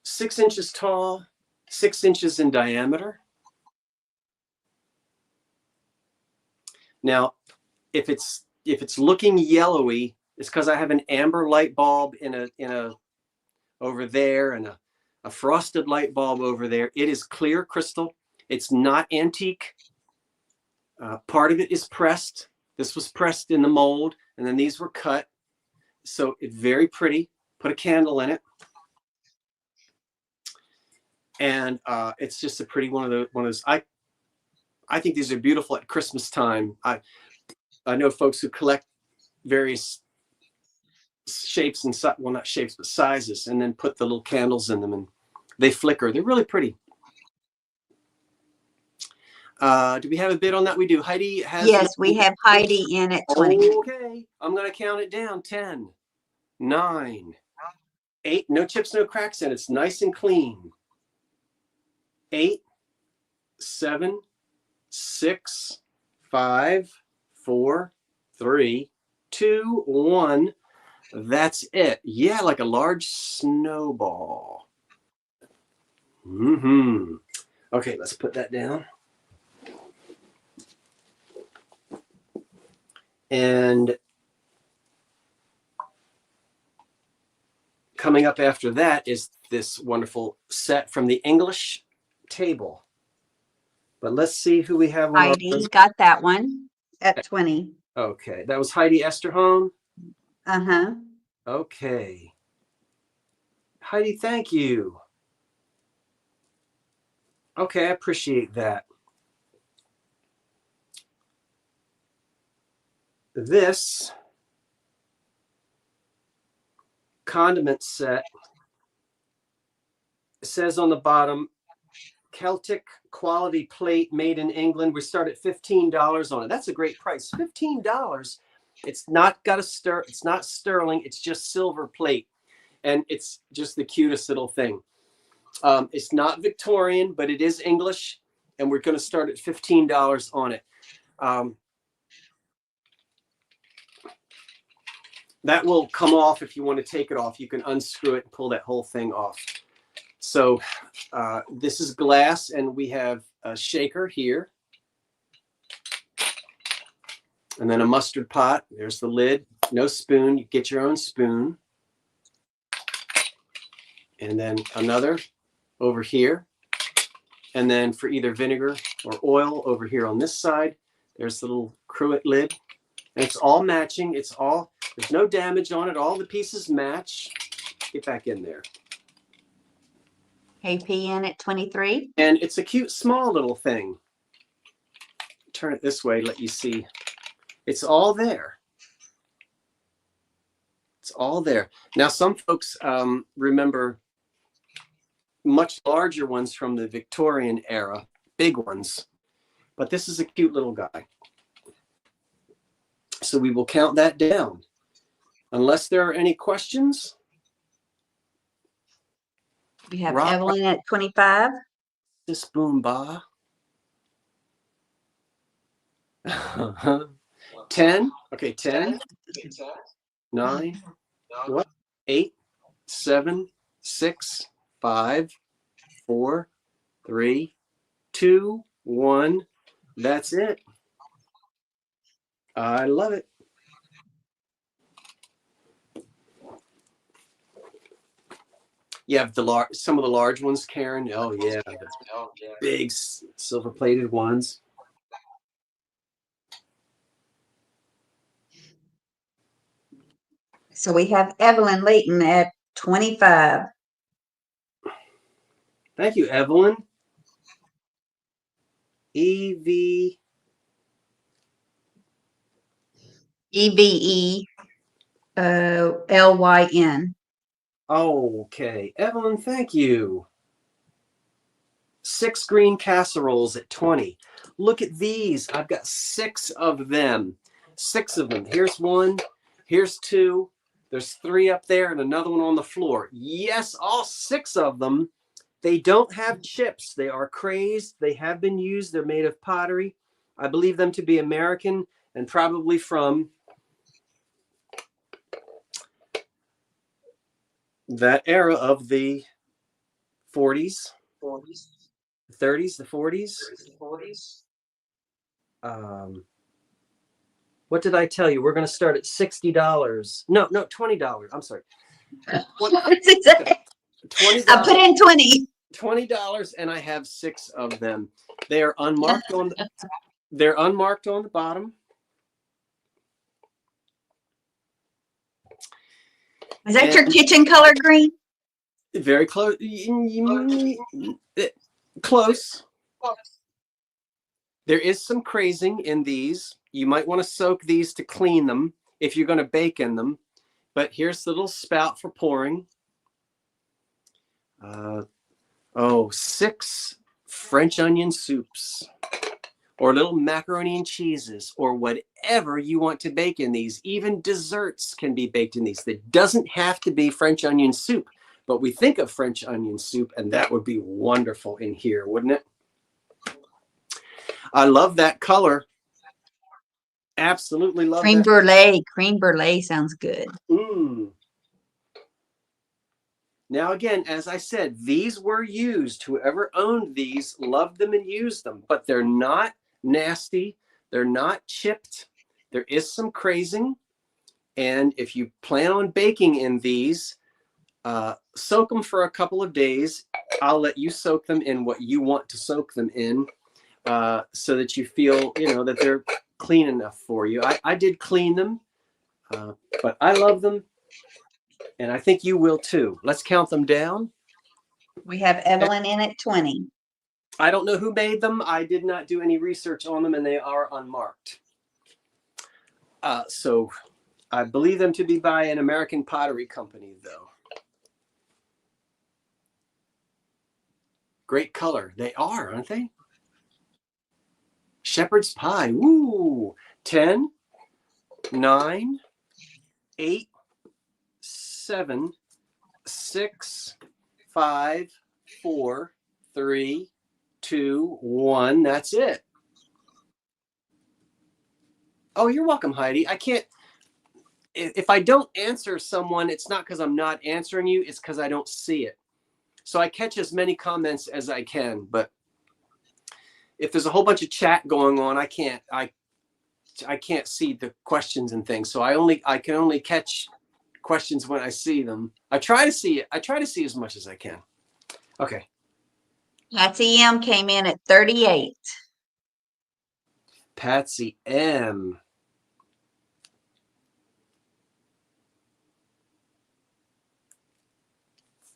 6 inches tall, 6 inches in diameter. Now, if it's looking yellowy, it's because I have an amber light bulb in a over there, and a frosted light bulb over there. It is clear crystal. It's not antique. Part of it is pressed. This was pressed in the mold, and then these were cut. So it's very pretty. Put a candle in it, and it's just a pretty one of those. I think these are beautiful at Christmas time. I know folks who collect various shapes and well, not shapes but sizes, and then put the little candles in them, and they flicker. They're really pretty. Do we have a bid on that? We do. Heidi has. Yes, we have Heidi in at 20. Okay, I'm going to count it down. 10, 9, 8. No chips, no cracks, and it's nice and clean. 8, 7, 6, 5, 4, 3, 2, 1. That's it. Yeah, like a large snowball. Mm-hmm. Okay, let's put that down. And coming up after that is this wonderful set from the English table. But let's see who we have on Heidi's got that one at 20. Okay, that was Heidi Esterholm. Uh-huh. Okay. Heidi, thank you. Okay, I appreciate that. This condiment set says on the bottom, Celtic quality plate made in England. We start at $15 on it. That's a great price. $15. It's not got a stir. It's not sterling. It's just silver plate. And it's just the cutest little thing. It's not Victorian, but it is English. And we're going to start at $15 on it. That will come off if you want to take it off. You can unscrew it and pull that whole thing off. So this is glass, and we have a shaker here. And then a mustard pot. There's the lid. No spoon. You get your own spoon. And then another over here. And then for either vinegar or oil over here on this side. There's the little cruet lid. And it's all matching. It's all, there's no damage on it. All the pieces match. Get back in there. KP in at 23. And it's a cute, small little thing. Turn it this way, let you see. It's all there. It's all there. Now, some folks remember much larger ones from the Victorian era, big ones. But this is a cute little guy. So we will count that down. Unless there are any questions. We have Evelyn at 25. This boom ba. 10. Okay, 10. 9. What? 8, 7, 6, 5, 4, 3, 2, 1. That's it. I love it. You have some of the large ones, Karen. Oh yeah, the big silver-plated ones. So we have Evelyn Layton at 25. Thank you, Evelyn. EV. Lyn. Okay, Evelyn, thank you. 6 green casseroles at 20. Look at these. I've got 6 of them. 6 of them. Here's 1. Here's 2. There's 3 up there and another one on the floor. Yes, all 6 of them. They don't have chips. They are crazed. They have been used. They're made of pottery. I believe them to be American and probably from that era of the 40s, 30s, the 40s. What did I tell you? We're going to start at $60. No, $20. I'm sorry. $20. I put in 20. $20, and I have 6 of them. They are unmarked on the, they're unmarked on the bottom. Is that your kitchen color green? Very close. Close. There is some crazing in these. You might want to soak these to clean them if you're going to bake in them. But here's the little spout for pouring. 6 French onion soups, or little macaroni and cheeses, or whatever you want to bake in these. Even desserts can be baked in these. That doesn't have to be French onion soup, but we think of French onion soup, and that would be wonderful in here, wouldn't it? I love that color. Absolutely love Cream that. brulee. Cream brulee sounds good. Now, again, as I said, these were used. Whoever owned these loved them and used them, but they're not nasty. They're not chipped. There is some crazing. And if you plan on baking in these, soak them for a couple of days. I'll let you soak them in what you want to soak them in, so that you feel, that they're clean enough for you. I did clean them, but I love them. And I think you will too. Let's count them down. We have Evelyn in at 20. I don't know who made them. I did not do any research on them, and they are unmarked. So I believe them to be by an American pottery company, though. Great color. They are, aren't they? Shepherd's pie. Woo! 10, 9, 8, 7, 6, 5, 4, 3, 2, 1. That's it. Oh, you're welcome, Heidi. I can't. If I don't answer someone, it's not because I'm not answering you. It's because I don't see it. So I catch as many comments as I can. But if there's a whole bunch of chat going on, I can't see the questions and things. So I can only catch questions when I see them. I try to see it. I try to see as much as I can. Okay. Patsy M came in at 38. Patsy M.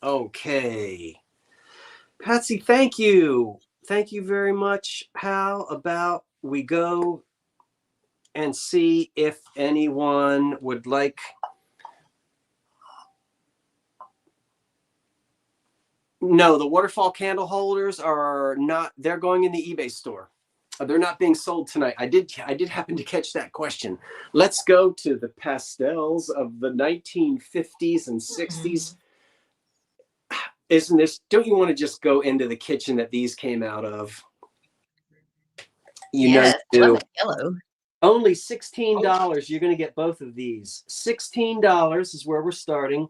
Okay. Patsy, thank you. Thank you very much. How about we go and see if anyone would like. No, the waterfall candle holders are not, they're going in the eBay store. They're not being sold tonight. I did happen to catch that question. Let's go to the pastels of the 1950s and 60s. Don't you want to just go into the kitchen that these came out of? Yes, love the yellow. Only $16. You're going to get both of these. $16 is where we're starting.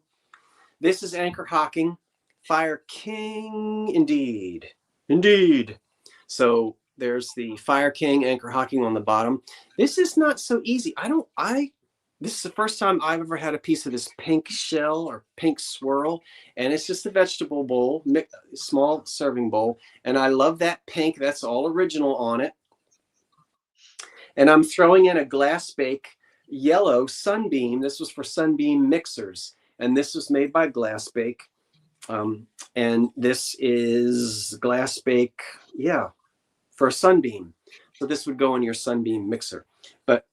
This is Anchor Hocking. Fire King, indeed. So There's the Fire King anchor hocking on the bottom. This is not so easy. This is the first time I've ever had a piece of this pink shell or pink swirl, and it's just a vegetable bowl, small serving bowl. And I love that pink. That's all original on it. And I'm throwing in a glass bake yellow Sunbeam. This was for Sunbeam mixers, and this was made by Glass Bake. And this is Glass Bake, yeah, for a Sunbeam. So this would go in your Sunbeam mixer. But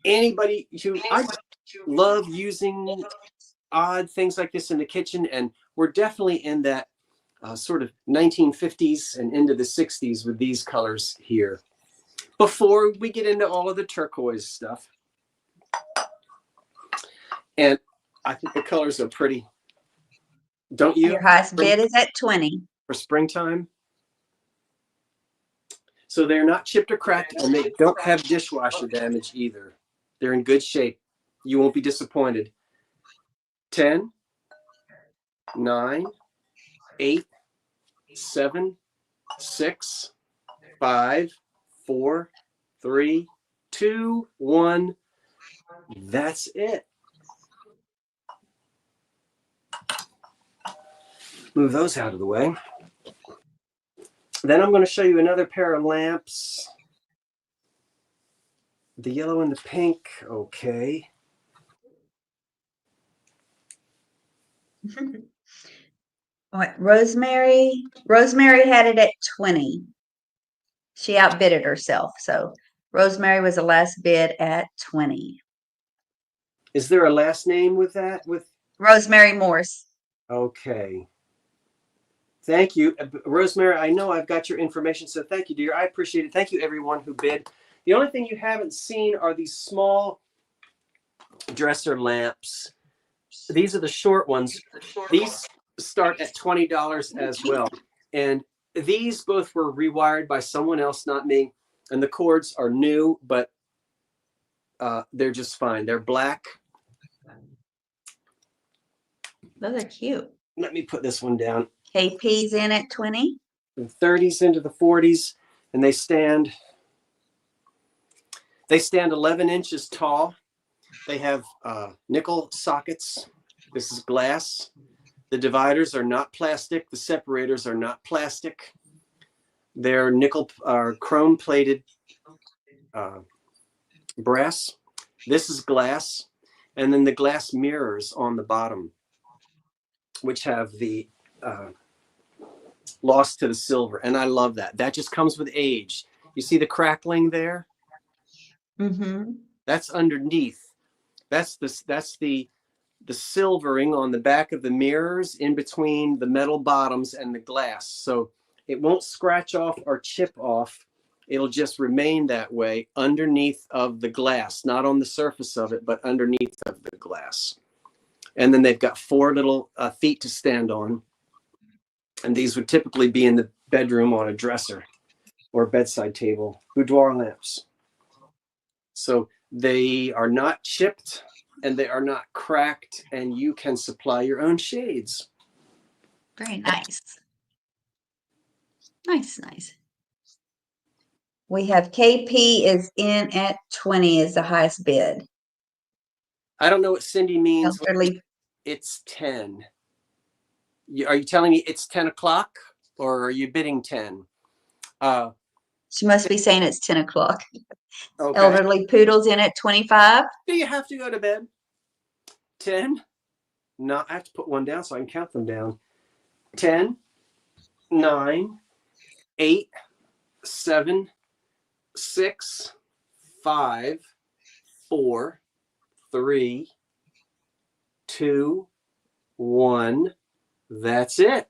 anybody who, I love using odd things like this in the kitchen, and we're definitely in that sort of 1950s and into the 60s with these colors here. Before we get into all of the turquoise stuff. And I think the colors are pretty. Don't you? Your highest bid is at 20. For springtime. So they're not chipped or cracked, and they don't have dishwasher damage either. They're in good shape. You won't be disappointed. 10, 9, 8, 7, 6, 5, 4, 3, 2, 1. That's it. Move those out of the way. Then I'm going to show you another pair of lamps. The yellow and the pink. Okay. Rosemary had it at 20. She outbidded herself. So Rosemary was the last bid at 20. Is there a last name with that? With Rosemary Morse. Okay. Thank you, Rosemary. I know I've got your information, so thank you, dear. I appreciate it. Thank you, everyone who bid. The only thing you haven't seen are these small dresser lamps. These are the short ones. These start at $20 as well. And these both were rewired by someone else, not me. And the cords are new, but they're just fine. They're black. Those are cute. Let me put this one down. KP's in at 20. The 30s into the 40s, and they stand 11 inches tall. They have nickel sockets. This is glass. The dividers are not plastic. The separators are not plastic. They're nickel or chrome plated brass. This is glass. And then the glass mirrors on the bottom, which have the lost to the silver. And I love that. That just comes with age. You see the crackling there? Mm-hmm. That's underneath. That's the silvering on the back of the mirrors in between the metal bottoms and the glass. So it won't scratch off or chip off. It'll just remain that way underneath of the glass, not on the surface of it, but underneath of the glass. And then they've got 4 little feet to stand on. And these would typically be in the bedroom on a dresser or bedside table, boudoir lamps. So they are not chipped and they are not cracked, and you can supply your own shades. Very nice. Nice. We have KP is in at 20 is the highest bid. I don't know what Cindy means. Elderly. It's 10. Are you telling me it's 10 o'clock or are you bidding 10? She must be saying it's 10 o'clock. Okay. Elderly Poodle's in at 25. Do you have to go to bed? 10? No, I have to put one down so I can count them down. 10, 9, 8, 7, 6, 5, 4, 3, 2, 1. That's it.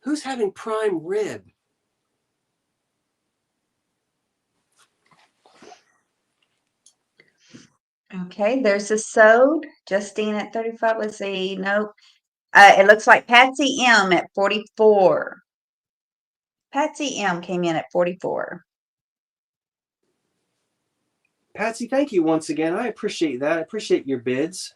Who's having prime rib? Okay, there's a sewed. Justine at 35. Let's see. Nope. It looks like Patsy M at 44. Patsy M came in at 44. Patsy, thank you once again. I appreciate that. I appreciate your bids.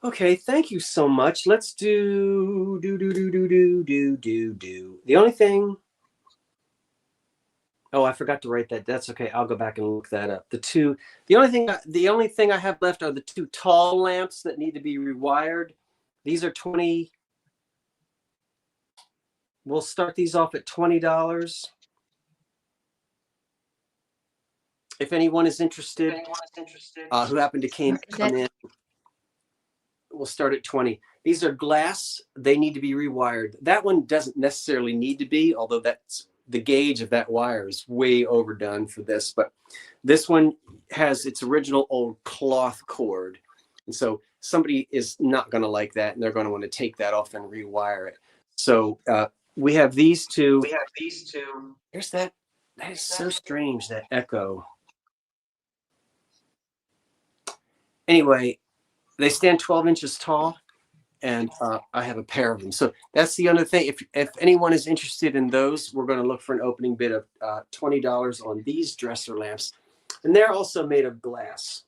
Okay, thank you so much. Let's do. The only thing. Oh, I forgot to write that. That's okay. I'll go back and look that up. The only thing I have left are the two tall lamps that need to be rewired. These are 20. We'll start these off at $20. If anyone is interested, who happened to come in, we'll start at 20. These are glass. They need to be rewired. That one doesn't necessarily need to be, although that's the gauge of that wire is way overdone for this. But this one has its original old cloth cord. And so somebody is not going to like that, and they're going to want to take that off and rewire it. So we have these two. There's that. That is so strange, that echo. Anyway, they stand 12 inches tall, and I have a pair of them. So that's the other thing. If anyone is interested in those, we're going to look for an opening bid of $20 on these dresser lamps. And they're also made of glass.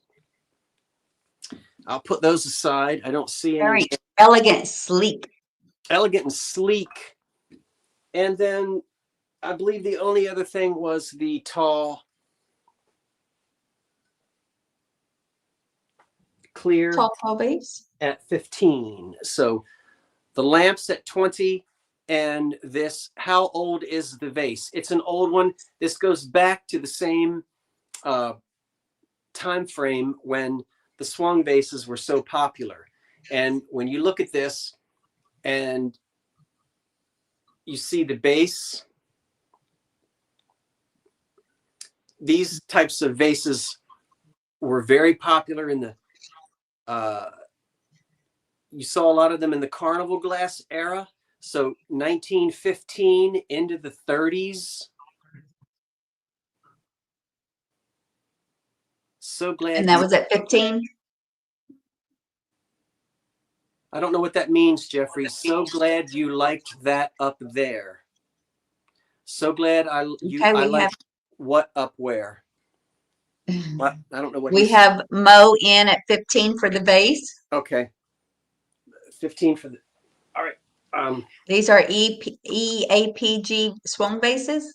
I'll put those aside. I don't see any. Very elegant, sleek. Elegant and sleek. And then I believe the only other thing was the tall, clear Tall base at 15. So the lamps at 20, and this, how old is the vase? It's an old one. This goes back to the same time frame when the swung vases were so popular. And when you look at this and you see the base, these types of vases were very popular in the you saw a lot of them in the carnival glass era. So 1915 into the 30s. So glad. And that was at 15? I don't know what that means, Jeffrey. So glad you liked that up there. So glad I like what up where. What? I don't know what we have Mo in at 15 for the vase. Okay. 15 for the. All right. These are EAPG swung bases?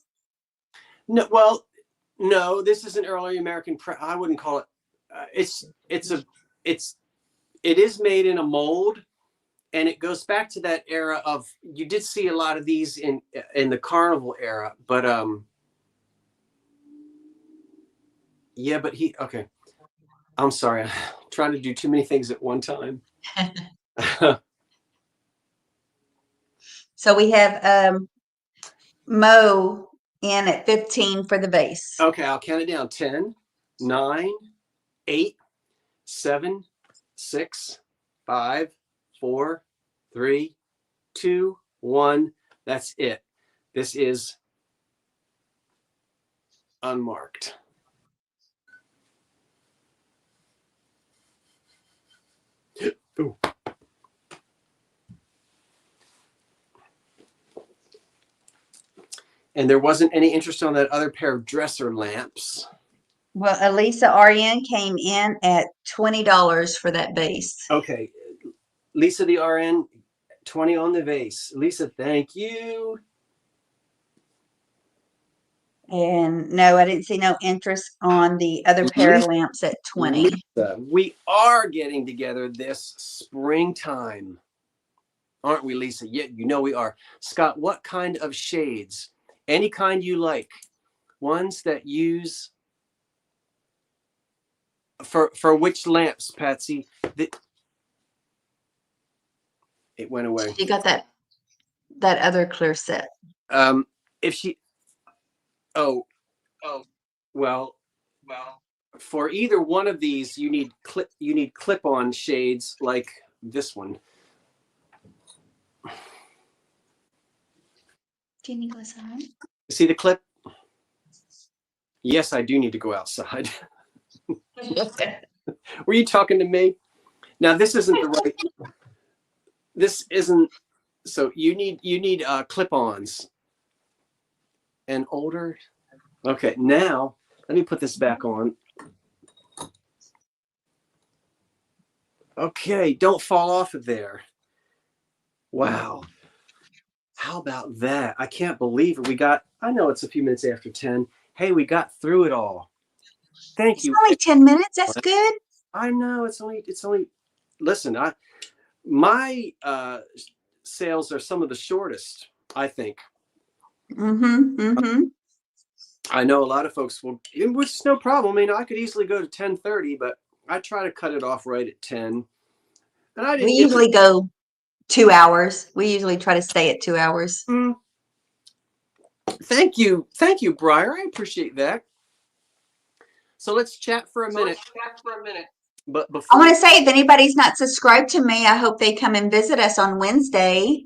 No, well, no, this is an early American. I wouldn't call it. It is made in a mold, and it goes back to that era of. You did see a lot of these in the carnival era, but yeah, but okay. I'm sorry, I'm trying to do too many things at one time. So we have Mo in at 15 for the vase. Okay, I'll count it down. 10, 9, 8, 7, 6, 5, 4, 3, 2, 1. That's it. This is unmarked. Ooh. And there wasn't any interest on that other pair of dresser lamps. Well, Elisa RN came in at $20 for that vase. Okay. Lisa the RN, 20 on the vase. Lisa, thank you. And no, I didn't see no interest on the other pair of lamps at 20. Lisa, we are getting together this springtime. Aren't we, Lisa? Yeah, you know we are. Scott, what kind of shades? Any kind you like. Ones that use for which lamps, Patsy? It went away. She got that other clear set. If she well, for either one of these you need clip-on shades like this one. Do you need to go outside? See the clip? Yes, I do need to go outside. Were you talking to me? Now this isn't the right. This isn't. So you need clip-ons and older. Okay, now let me put this back on. Okay, don't fall off of there. Wow. How about that? I can't believe it. I know it's a few minutes after 10. Hey, we got through it all. Thank It's you. only 10 minutes. That's good. I know it's only, listen, my sales are some of the shortest, I think. I know a lot of folks will, which is no problem. I mean, I could easily go to 10:30, but I try to cut it off right at 10. And I We didn't get usually go 2 hours. We usually try to stay at 2 hours. Thank you, Briar. I appreciate that. So let's chat for a minute. But before I want to say, if anybody's not subscribed to me, I hope they come and visit us on Wednesday.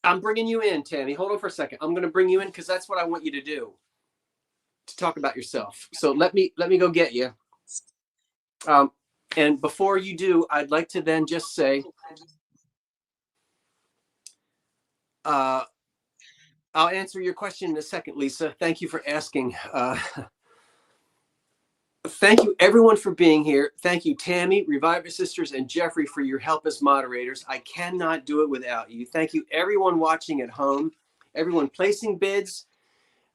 I'm bringing you in, Tammy. Hold on for a second. I'm going to bring you in because that's what I want you to do, to talk about yourself. So let me go get you. And before you do, I'd like to then just say, I'll answer your question in a second, Lisa. Thank you for asking. Thank you, everyone, for being here. Thank you, Tammy, Reviver Sisters, and Jeffrey for your help as moderators. I cannot do it without you. Thank you, everyone watching at home, everyone placing bids.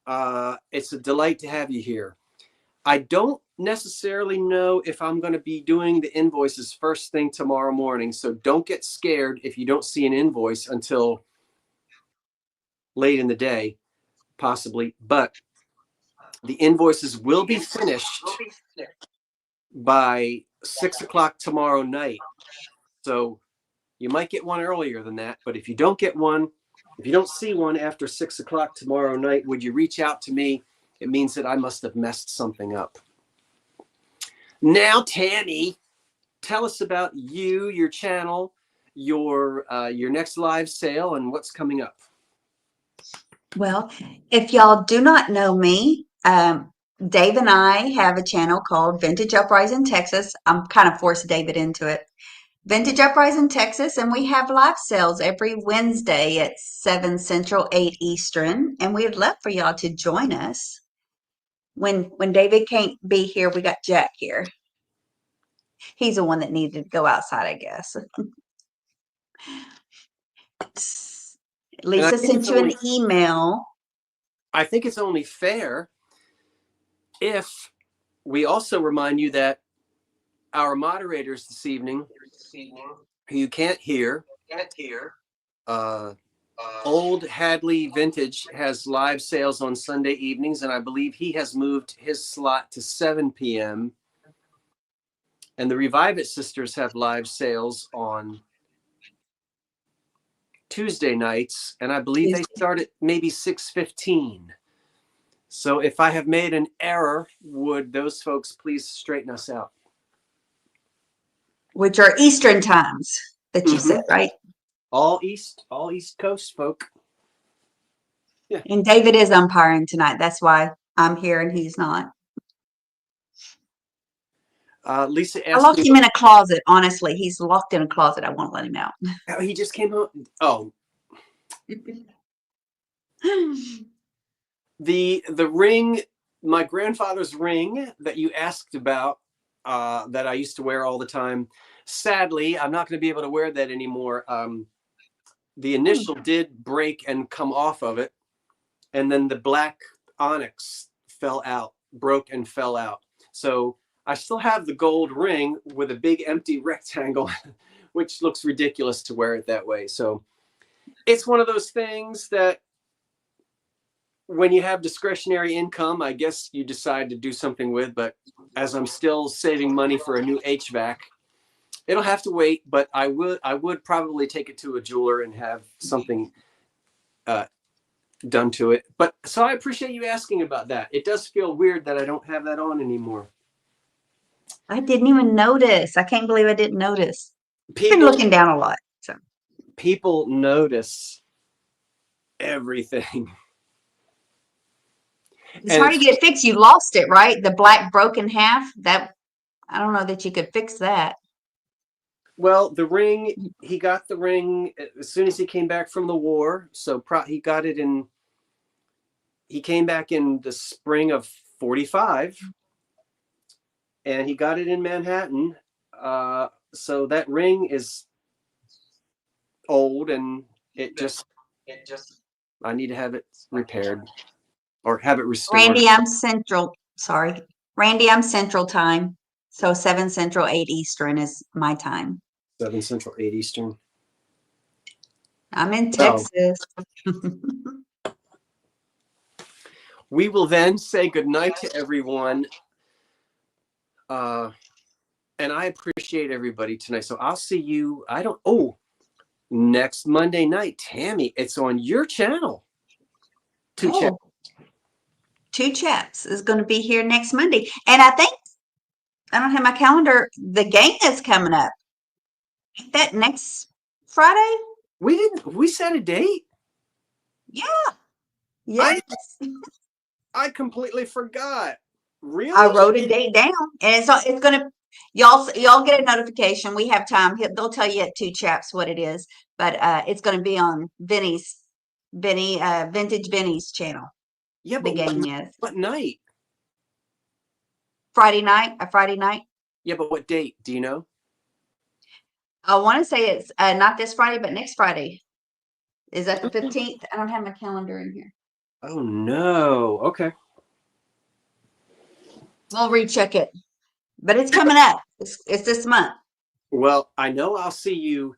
It's a delight to have you here. I don't necessarily know if I'm going to be doing the invoices first thing tomorrow morning, so don't get scared if you don't see an invoice until late in the day, possibly. But the invoices will be finished by 6 o'clock tomorrow night. So you might get one earlier than that. But if you don't get one, if you don't see one after 6 o'clock tomorrow night, would you reach out to me? It means that I must have messed something up. Now, Tammy, tell us about you, your channel, your next live sale, and what's coming up. Well, if y'all do not know me, Dave and I have a channel called Vintage Uprising Texas. I'm kind of forced David into it. Vintage Uprising Texas, and we have live sales every Wednesday at 7 Central, 8 Eastern, and we would love for y'all to join us. When David can't be here, we got Jack here. He's the one that needed to go outside, I guess. Lisa sent you an email. I think it's only fair if we also remind you that our moderators this evening, who you can't hear, Old Hadley Vintage has live sales on Sunday evenings, and I believe he has moved his slot to 7 p.m. And the Revive It Sisters have live sales on Tuesday nights, and I believe they start at maybe 6:15. So if I have made an error, would those folks please straighten us out? Which are Eastern times that you said, right? All East Coast folk. Yeah. And David is umpiring tonight. That's why I'm here and he's not. Lisa I asked locked me, him in a closet. Honestly, he's locked in a closet. I won't let him out. He just came home. Oh, the ring, my grandfather's ring that you asked about, that I used to wear all the time. Sadly, I'm not going to be able to wear that anymore. The initial did break and come off of it, and then the black onyx broke and fell out. So I still have the gold ring with a big empty rectangle, which looks ridiculous to wear it that way. So it's one of those things that when you have discretionary income, I guess you decide to do something with. But as I'm still saving money for a new HVAC, it'll have to wait. But I would probably take it to a jeweler and have something done to it. But so I appreciate you asking about that. It does feel weird that I don't have that on anymore. I didn't even notice. I can't believe I didn't notice. I've been People looking down a lot. So people notice everything. it's hard to get it fixed. You lost it, right? The black broken half. That I don't know that you could fix that. Well, the ring, he got the ring as soon as he came back from the war. So he got it in, he came back in the spring of 45 and he got it in Manhattan. So that ring is old and I need to have it repaired or have it restored. Randy, I'm Central. Sorry. Randy, I'm Central time. So 7 Central, 8 Eastern is my time. 7 Central, 8 Eastern. I'm in Well, Texas. we will then say goodnight to everyone. And I appreciate everybody tonight. So I'll see you. Next Monday night, Tammy, it's on your channel. Two Chaps. Two Chaps is going to be here next Monday. And I think, I don't have my calendar, the game is coming up. Ain't that next Friday? We set a date? Yeah. Yes. I completely forgot. Really? I wrote a date down, and it's gonna y'all get a notification. We have time. They'll tell you at Two Chaps what it is, but it's gonna be on Vinny's Vintage Vinny's channel. Yeah, the but game is what night? Friday night. A Friday night. Yeah, but what date? Do you know? I want to say it's not this Friday, but next Friday. Is that the 15th? I don't have my calendar in here. Oh no. Okay. We'll recheck it, but it's coming up. It's this month. Well, I know I'll see you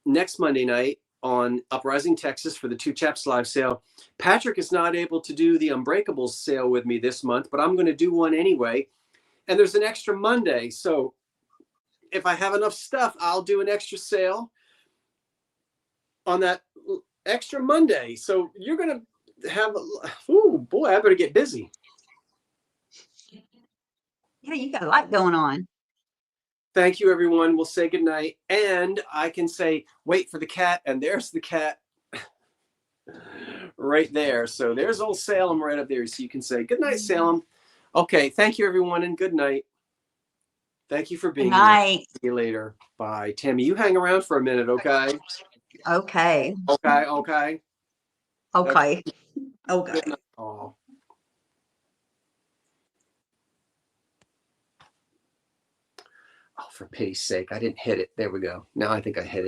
next Monday night on Uprising Texas for the Two Chaps live sale. Patrick is not able to do the Unbreakables sale with me this month, but I'm going to do one anyway. And there's an extra Monday. So if I have enough stuff, I'll do an extra sale on that extra Monday. So you're going to have, oh boy, I better get busy. Yeah, you got a lot going on. Thank you, everyone. We'll say goodnight. And I can say, wait for the cat. And there's the cat right there. So there's old Salem right up there. So you can say, good night, Salem. Okay. Thank you, everyone. And good night. Thank you for being here. See you later. Bye. Tammy, you hang around for a minute, okay? Okay. Okay. Okay. Okay. Okay. Good night. Oh. Oh, for pity's sake. I didn't hit it. There we go. Now I think I hit it.